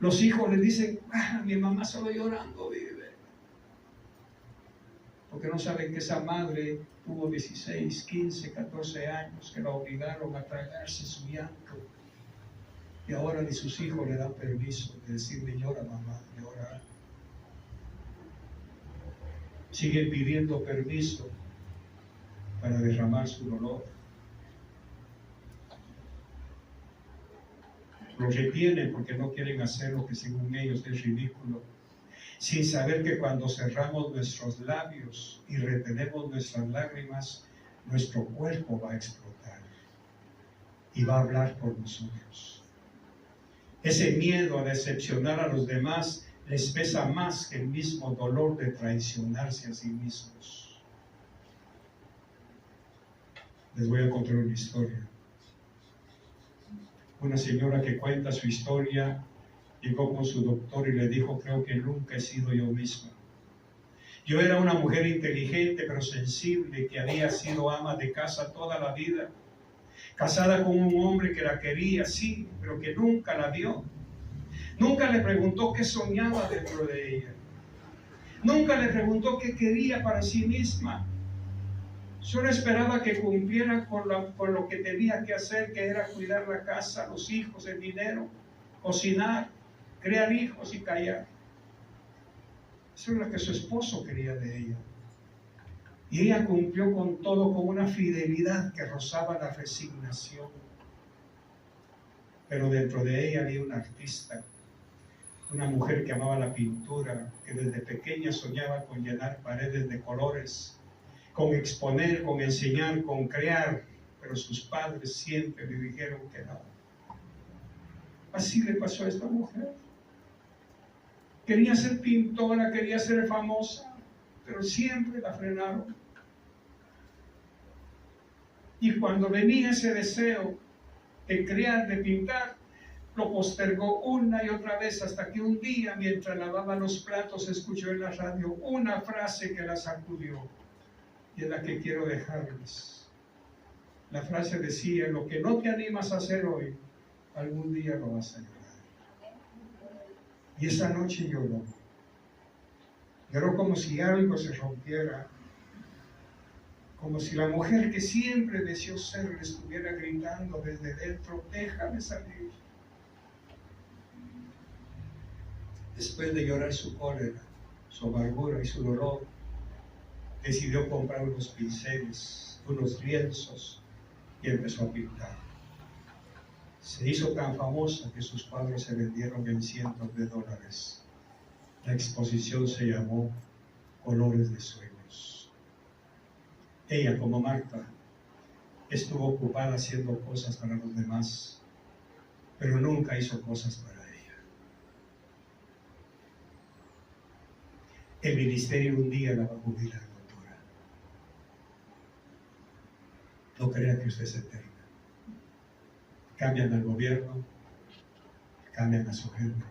Los hijos le dicen, mi mamá solo llorando vive. Porque no saben que esa madre tuvo 16, 15, 14 años que la obligaron a tragarse su llanto. Y ahora ni sus hijos le dan permiso de decirle, llora mamá, llora. Siguen pidiendo permiso para derramar su dolor. Lo retienen porque no quieren hacer lo que según ellos es ridículo, sin saber que cuando cerramos nuestros labios y retenemos nuestras lágrimas, nuestro cuerpo va a explotar y va a hablar por nosotros. Ese miedo a decepcionar a los demás les pesa más que el mismo dolor de traicionarse a sí mismos. Les voy a contar una historia. Una señora que cuenta su historia llegó con su doctor y le dijo, creo que nunca he sido yo misma. Yo era una mujer inteligente pero sensible que había sido ama de casa toda la vida, casada con un hombre que la quería, sí, pero que nunca la vio. Nunca le preguntó qué soñaba dentro de ella. Nunca le preguntó qué quería para sí misma. Solo esperaba que cumpliera con lo que tenía que hacer, que era cuidar la casa, los hijos, el dinero, cocinar, crear hijos y callar. Eso es lo que su esposo quería de ella. Y ella cumplió con todo con una fidelidad que rozaba la resignación. Pero dentro de ella había una artista, una mujer que amaba la pintura, que desde pequeña soñaba con llenar paredes de colores, con exponer, con enseñar, con crear, pero sus padres siempre le dijeron que no. Así le pasó a esta mujer. Quería ser pintora, quería ser famosa, pero siempre la frenaron. Y cuando venía ese deseo de crear, de pintar, lo postergó una y otra vez hasta que un día, mientras lavaba los platos, escuchó en la radio una frase que la sacudió, y es la que quiero dejarles. La frase decía: lo que no te animas a hacer hoy, algún día lo vas a llorar. Y esa noche lloró. Lloró como si algo se rompiera, como si la mujer que siempre deseó ser le estuviera gritando desde dentro: déjame salir. Después de llorar su cólera, su amargura y su dolor, decidió comprar unos pinceles, unos lienzos, y empezó a pintar. Se hizo tan famosa que sus cuadros se vendieron en cientos de dólares. La exposición se llamó Colores de Sueños. Ella, como Marta, estuvo ocupada haciendo cosas para los demás, pero nunca hizo cosas para ella. El ministerio un día la va a jubilar, doctora. No crea que usted es eterna. Cambian al gobierno, cambian a su gente,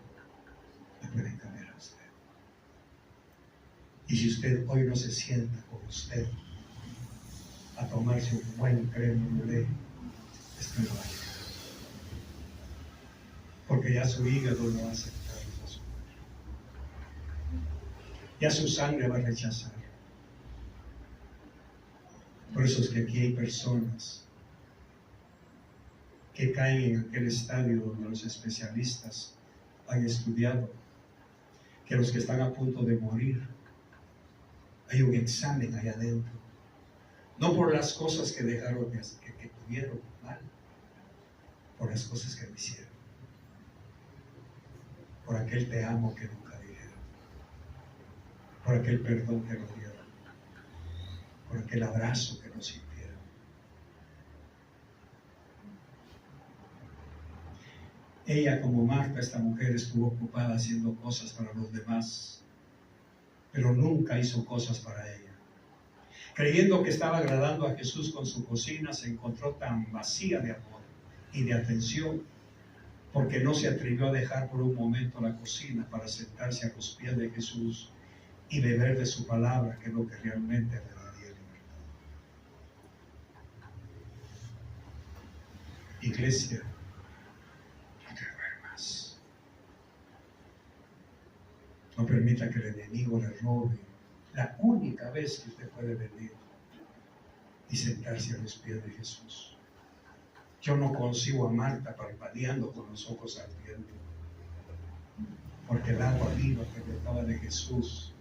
le pueden cambiar a usted. Y si usted hoy no se sienta con usted a tomarse un buen crema brûlée, esto no va a llegar. Porque ya su hígado no va a aceptar esa azúcar. Ya su sangre va a rechazar. Por eso es que aquí hay personas que caen en aquel estadio donde los especialistas han estudiado que los que están a punto de morir, hay un examen allá adentro. No por las cosas que dejaron que tuvieron mal, por las cosas que me hicieron. Por aquel te amo que nunca dijeron. Por aquel perdón que no dieron. Por aquel abrazo que no sintieron. Ella, como Marta, esta mujer, estuvo ocupada haciendo cosas para los demás, pero nunca hizo cosas para ella. Creyendo que estaba agradando a Jesús con su cocina, se encontró tan vacía de amor y de atención, porque no se atrevió a dejar por un momento la cocina para sentarse a los pies de Jesús y beber de su palabra, que es lo que realmente le daría libertad. Iglesia, no te duermas. No permita que el enemigo le robe la única vez que usted puede venir y sentarse a los pies de Jesús. Yo no concibo a Marta parpadeando con los ojos ardiendo, porque el agua viva que brotaba de Jesús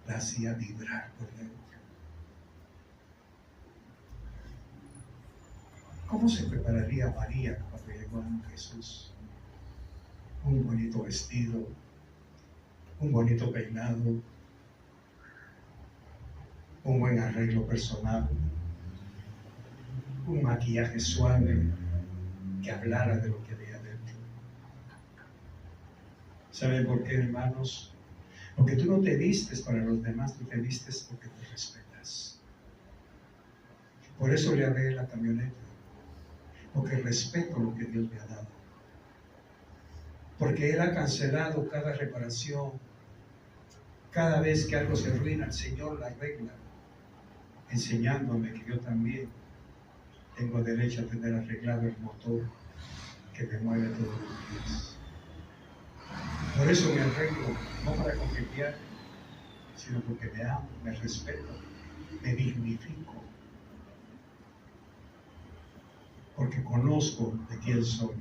la hacía vibrar por dentro. ¿Cómo se prepararía María cuando llegó a Jesús? Un bonito vestido, un bonito peinado, un buen arreglo personal, un maquillaje suave que hablara de lo que había dentro. ¿Saben por qué, hermanos? Porque tú no te vistes para los demás, tú te vistes porque te respetas. Por eso le arreglé la camioneta, porque respeto lo que Dios me ha dado. Porque Él ha cancelado cada reparación. Cada vez que algo se arruina, el Señor la arregla, enseñándome que yo también tengo derecho a tener arreglado el motor que me mueve todos los días. Por eso me arreglo, no para coquetear, sino porque me amo, me respeto, me dignifico, porque conozco de quién soy.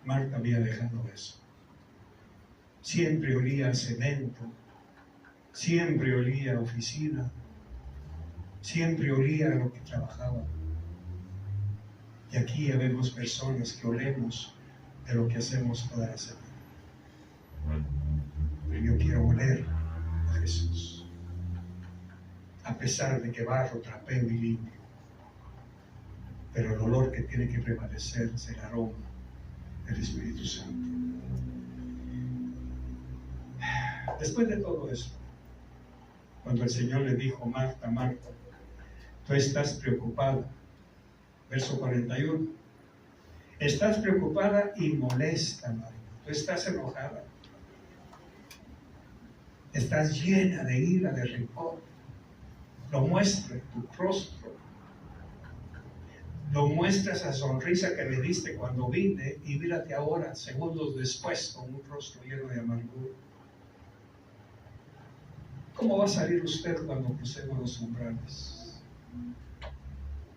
Marta había dejado eso. Siempre olía a cemento, siempre olía a oficina, siempre olía a lo que trabajaba. Y aquí ya vemos personas que olemos de lo que hacemos toda la semana. Pero yo quiero oler a Jesús, a pesar de que barro, trapeo y limpio. Pero el olor que tiene que prevalecer es el aroma del Espíritu Santo. Después de todo eso, cuando el Señor le dijo: Marta, Marta, Tú estás preocupada. Verso 41. Estás preocupada y molesta, María. Tú estás enojada. Estás llena de ira, de rencor. Lo muestra en tu rostro. Lo muestra esa sonrisa que me diste cuando vine, y mírate ahora, segundos después, con un rostro lleno de amargura. ¿Cómo va a salir usted cuando crucemos los umbrales?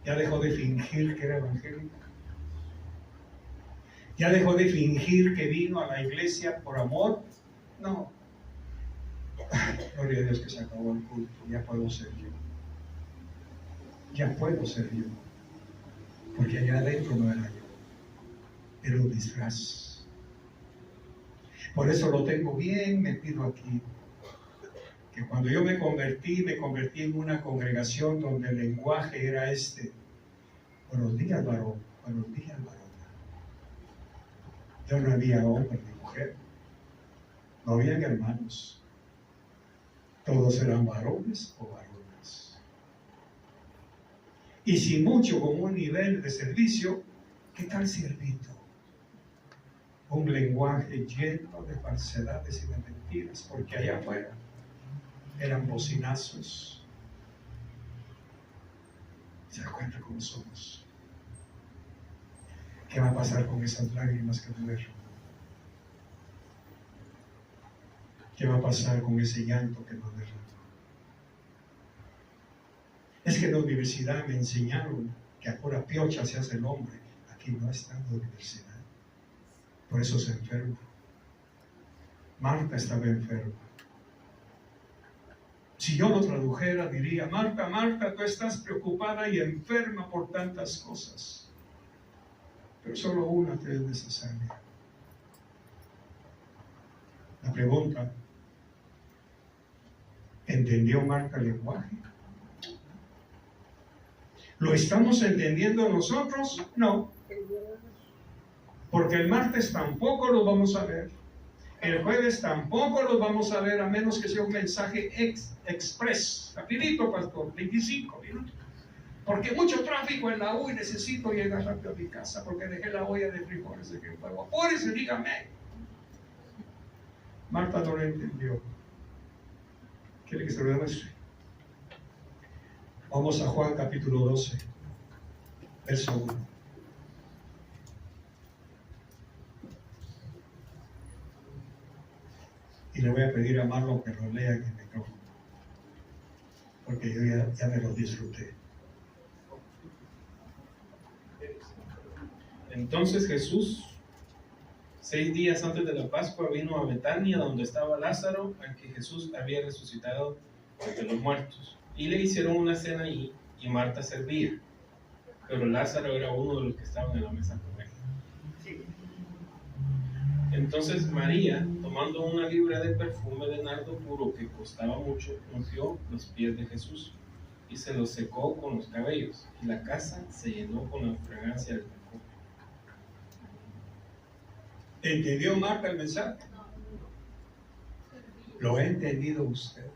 ¿Ya dejó de fingir que era evangélico? ¿Ya dejó de fingir que vino a la iglesia por amor? No. Gloria a Dios que se acabó el culto. Ya puedo ser yo. Ya puedo ser yo. Porque allá adentro no era yo. Era un disfraz. Por eso lo tengo bien metido aquí. Que cuando yo me convertí en una congregación donde el lenguaje era este. Buenos días, varón. Buenos días, varona. Ya no había hombre ni mujer. No habían hermanos. Todos eran varones o varonas. Y si mucho con un nivel de servicio, ¿qué tal siervito? Un lenguaje lleno de falsedades y de mentiras, porque allá afuera eran bocinazos. ¿Se da cuenta cómo somos? ¿Qué va a pasar con esas lágrimas que me derraman? ¿Qué va a pasar con ese llanto que nos derrama? Es que en la universidad me enseñaron que a pura piocha se hace el hombre. Aquí no está en la universidad. Por eso se enferma. Marta estaba enferma. Si yo lo tradujera, diría: Marta, Marta, tú estás preocupada y enferma por tantas cosas. Pero solo una te es necesaria. La pregunta: ¿entendió Marta el lenguaje? ¿Lo estamos entendiendo nosotros? No. Porque el martes tampoco lo vamos a ver. El jueves tampoco lo vamos a ver, a menos que sea un mensaje express. Rapidito, pastor, 25 minutos. Porque mucho tráfico en la U y necesito llegar rápido a mi casa porque dejé la olla de frijoles en el fuego. Apúrese, dígame. Marta no lo entendió. ¿Quiere que se lo demuestre? Vamos a Juan capítulo 12, verso 1. Y le voy a pedir a Marlon que lo lea en el micrófono, porque yo ya me lo disfruté. Entonces Jesús, 6 días antes de la Pascua, vino a Betania, donde estaba Lázaro, al que Jesús había resucitado de los muertos. Y le hicieron una cena allí, y Marta servía. Pero Lázaro era uno de los que estaban en la mesa con él. Entonces María, tomando una libra de perfume de nardo puro que costaba mucho, ungió los pies de Jesús y se los secó con los cabellos, y la casa se llenó con la fragancia del perfume. ¿Entendió Marta el mensaje? ¿Lo ha entendido usted?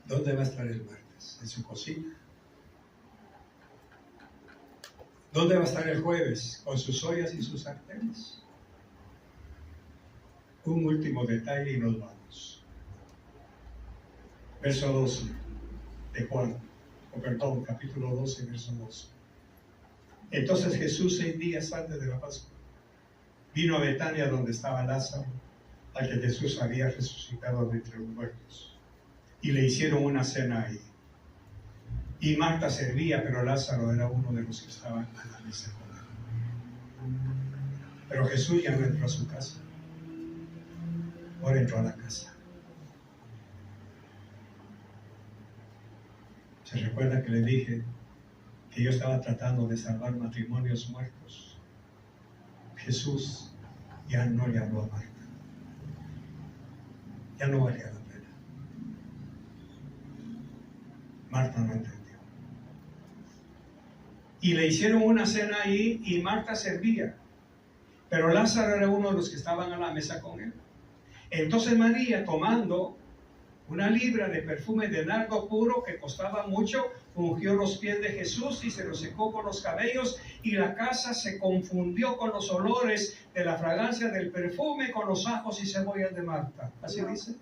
¿Dónde va a estar el martes? ¿En su cocina? ¿Dónde va a estar el jueves? Con sus ollas y sus sartenes. Un último detalle y nos vamos. Verso 12 de Juan, perdón, capítulo 12, verso 12. Entonces Jesús, 6 días antes de la Pascua, vino a Betania, donde estaba Lázaro, al que Jesús había resucitado de entre los muertos. Y le hicieron una cena ahí. Y Marta servía, pero Lázaro era uno de los que estaban a la mesa con él. Pero Jesús ya no entró a su casa. Ahora entró a la casa. ¿Se recuerda que le dije que yo estaba tratando de salvar matrimonios muertos? Jesús ya no le habló a Marta. Ya no valía la pena. Marta no entendió. Y le hicieron una cena ahí y Marta servía. Pero Lázaro era uno de los que estaban a la mesa con él. Entonces María, tomando Una libra de perfume de nardo puro que costaba mucho, ungió los pies de Jesús y se los secó con los cabellos, y la casa se confundió con los olores de la fragancia del perfume, con los ajos y cebollas de Marta. ¿Así dice?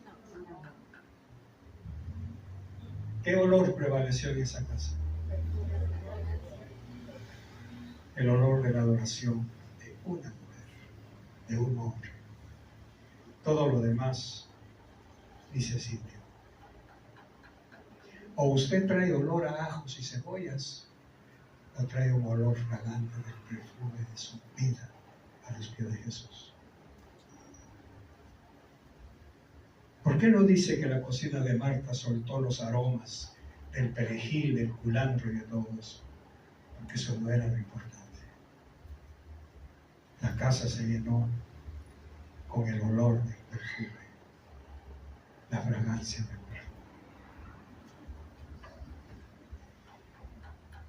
¿Qué olor prevaleció en esa casa? El olor de la adoración de una mujer, de un hombre. Todo lo demás dice sitio. O usted trae olor a ajos y cebollas, o trae un olor fragante del perfume de su vida a los pies de Jesús. ¿Por qué no dice que la cocina de Marta soltó los aromas del perejil, del culantro y de todo eso? Porque eso no era lo importante. La casa se llenó con el olor del perfume, la fragancia del perfume.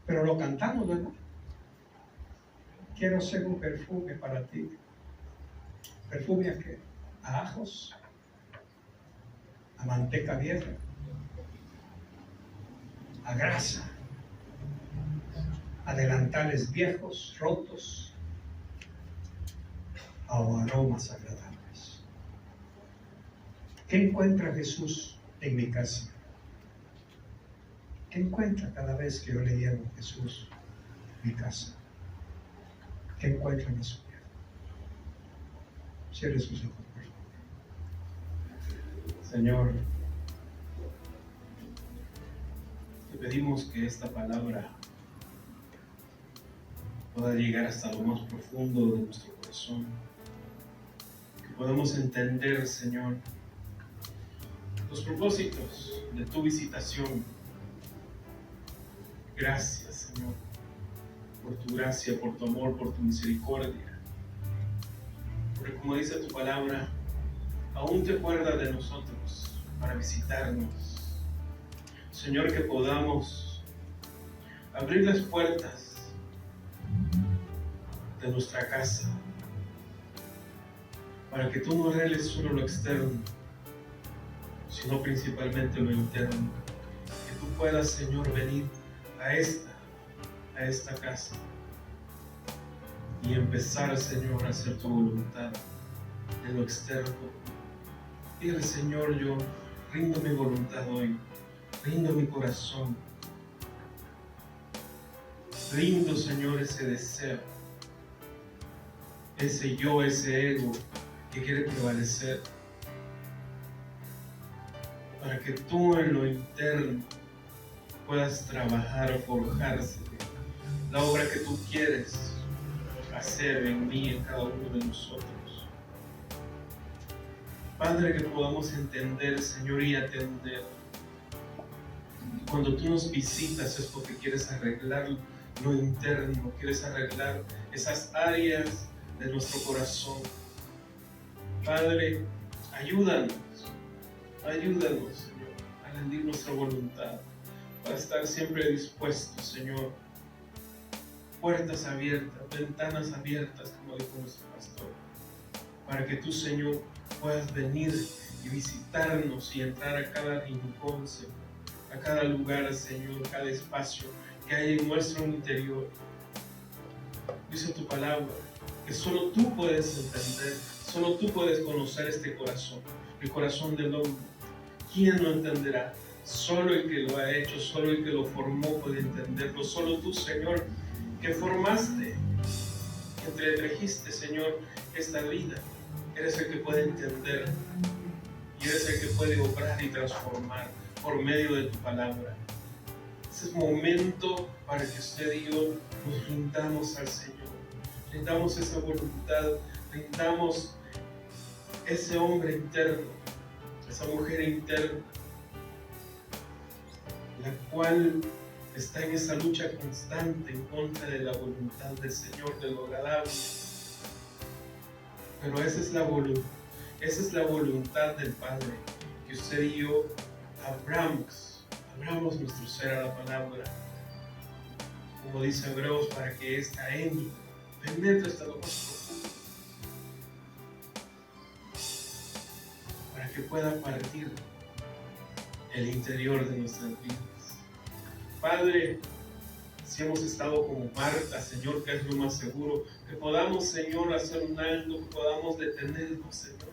Pero lo cantamos, ¿verdad? Quiero ser un perfume para ti. ¿Perfume a qué? A ajos, a manteca vieja, a grasa, a delantales viejos, rotos, a aromas agradables. ¿Qué encuentra Jesús en mi casa? ¿Qué encuentra cada vez que yo le llevo a Jesús mi casa? ¿Qué encuentra en su vida? Cierre sus ojos, por favor. Señor, te pedimos que esta palabra pueda llegar hasta lo más profundo de nuestro corazón, que podamos entender, Señor, los propósitos de tu visitación. Gracias, Señor, por tu gracia, por tu amor, por tu misericordia. Porque como dice tu palabra, aún te acuerdas de nosotros para visitarnos. Señor, que podamos abrir las puertas de nuestra casa para que tú no arregles solo lo externo, sino principalmente lo interno. Que tú puedas, Señor, venir a esta casa y empezar, Señor, a hacer tu voluntad en lo externo. Dile, Señor, yo rindo mi voluntad hoy, rindo mi corazón, rindo, Señor, ese deseo, ese yo, ese ego que quiere prevalecer, para que tú en lo interno puedas trabajar, forjarse la obra que tú quieres hacer en mí, en cada uno de nosotros. Padre, que podamos entender, Señor, y atender. Cuando tú nos visitas es porque quieres arreglar lo interno, quieres arreglar esas áreas de nuestro corazón. Padre, ayúdanos, Señor, a rendir nuestra voluntad, para estar siempre dispuestos, Señor. Puertas abiertas, ventanas abiertas, como dijo nuestro pastor, para que tú, Señor, puedas venir y visitarnos y entrar a cada rincón, Señor, a cada lugar, Señor, cada espacio que hay en nuestro interior. Dice tu palabra que solo tú puedes entender, solo tú puedes conocer este corazón, el corazón del hombre. ¿Quién lo entenderá? Solo el que lo ha hecho, solo el que lo formó puede entenderlo. Solo tú, Señor, que formaste, que trajiste, Señor, esta vida. Eres el que puede entender y eres el que puede obrar y transformar por medio de tu palabra. Ese es momento para que usted y yo nos rindamos al Señor, rindamos esa voluntad, rindamos ese hombre interno, esa mujer interna, la cual está en esa lucha constante en contra de la voluntad del Señor, de lo agradable. Pero esa es la voluntad del Padre, que usted y yo abramos nuestro ser a la palabra, como dice Hebreos, para que esta penetre hasta lo más profundo, para que pueda partir el interior de nuestras vidas. Padre, si hemos estado como Marta, Señor, que es lo más seguro, que podamos, Señor, hacer un alto, que podamos detenernos, Señor,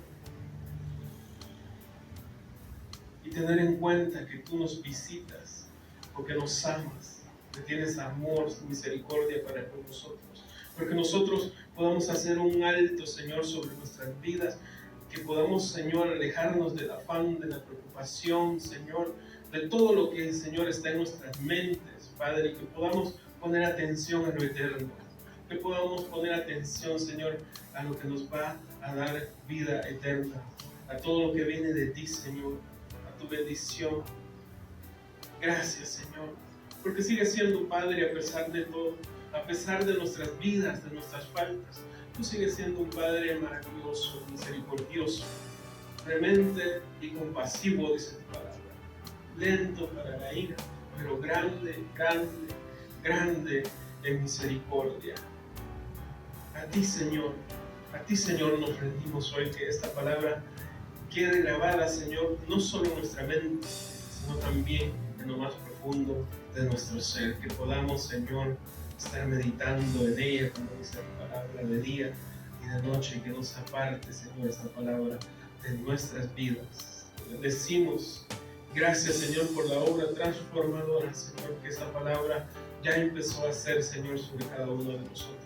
y tener en cuenta que tú nos visitas, porque nos amas, que tienes amor, misericordia para con nosotros, porque nosotros podamos hacer un alto, Señor, sobre nuestras vidas, que podamos, Señor, alejarnos del afán, de la preocupación, Señor, de todo lo que, Señor, está en nuestras mentes, Padre, y que podamos poner atención a lo eterno, que podamos poner atención, Señor, a lo que nos va a dar vida eterna, a todo lo que viene de ti, Señor, a tu bendición. Gracias, Señor, porque sigues siendo Padre a pesar de todo, a pesar de nuestras vidas, de nuestras faltas. Tú sigues siendo un Padre maravilloso, misericordioso, clemente y compasivo, dice tu palabra, lento para la ira, pero grande, grande, grande en misericordia. A ti, Señor, nos rendimos hoy, que esta palabra quede grabada, Señor, no solo en nuestra mente, sino también en lo más profundo de nuestro ser, que podamos, Señor, estar meditando en ella, como dice la palabra, de día y de noche, que nos aparte, Señor, esta palabra de nuestras vidas. Decimos gracias, Señor, por la obra transformadora, Señor, que esta palabra ya empezó a hacer, Señor, sobre cada uno de nosotros.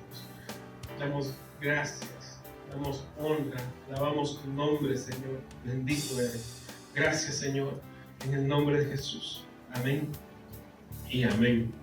Damos gracias, damos honra, alabamos tu nombre, Señor, bendito eres. Gracias, Señor, en el nombre de Jesús. Amén y amén.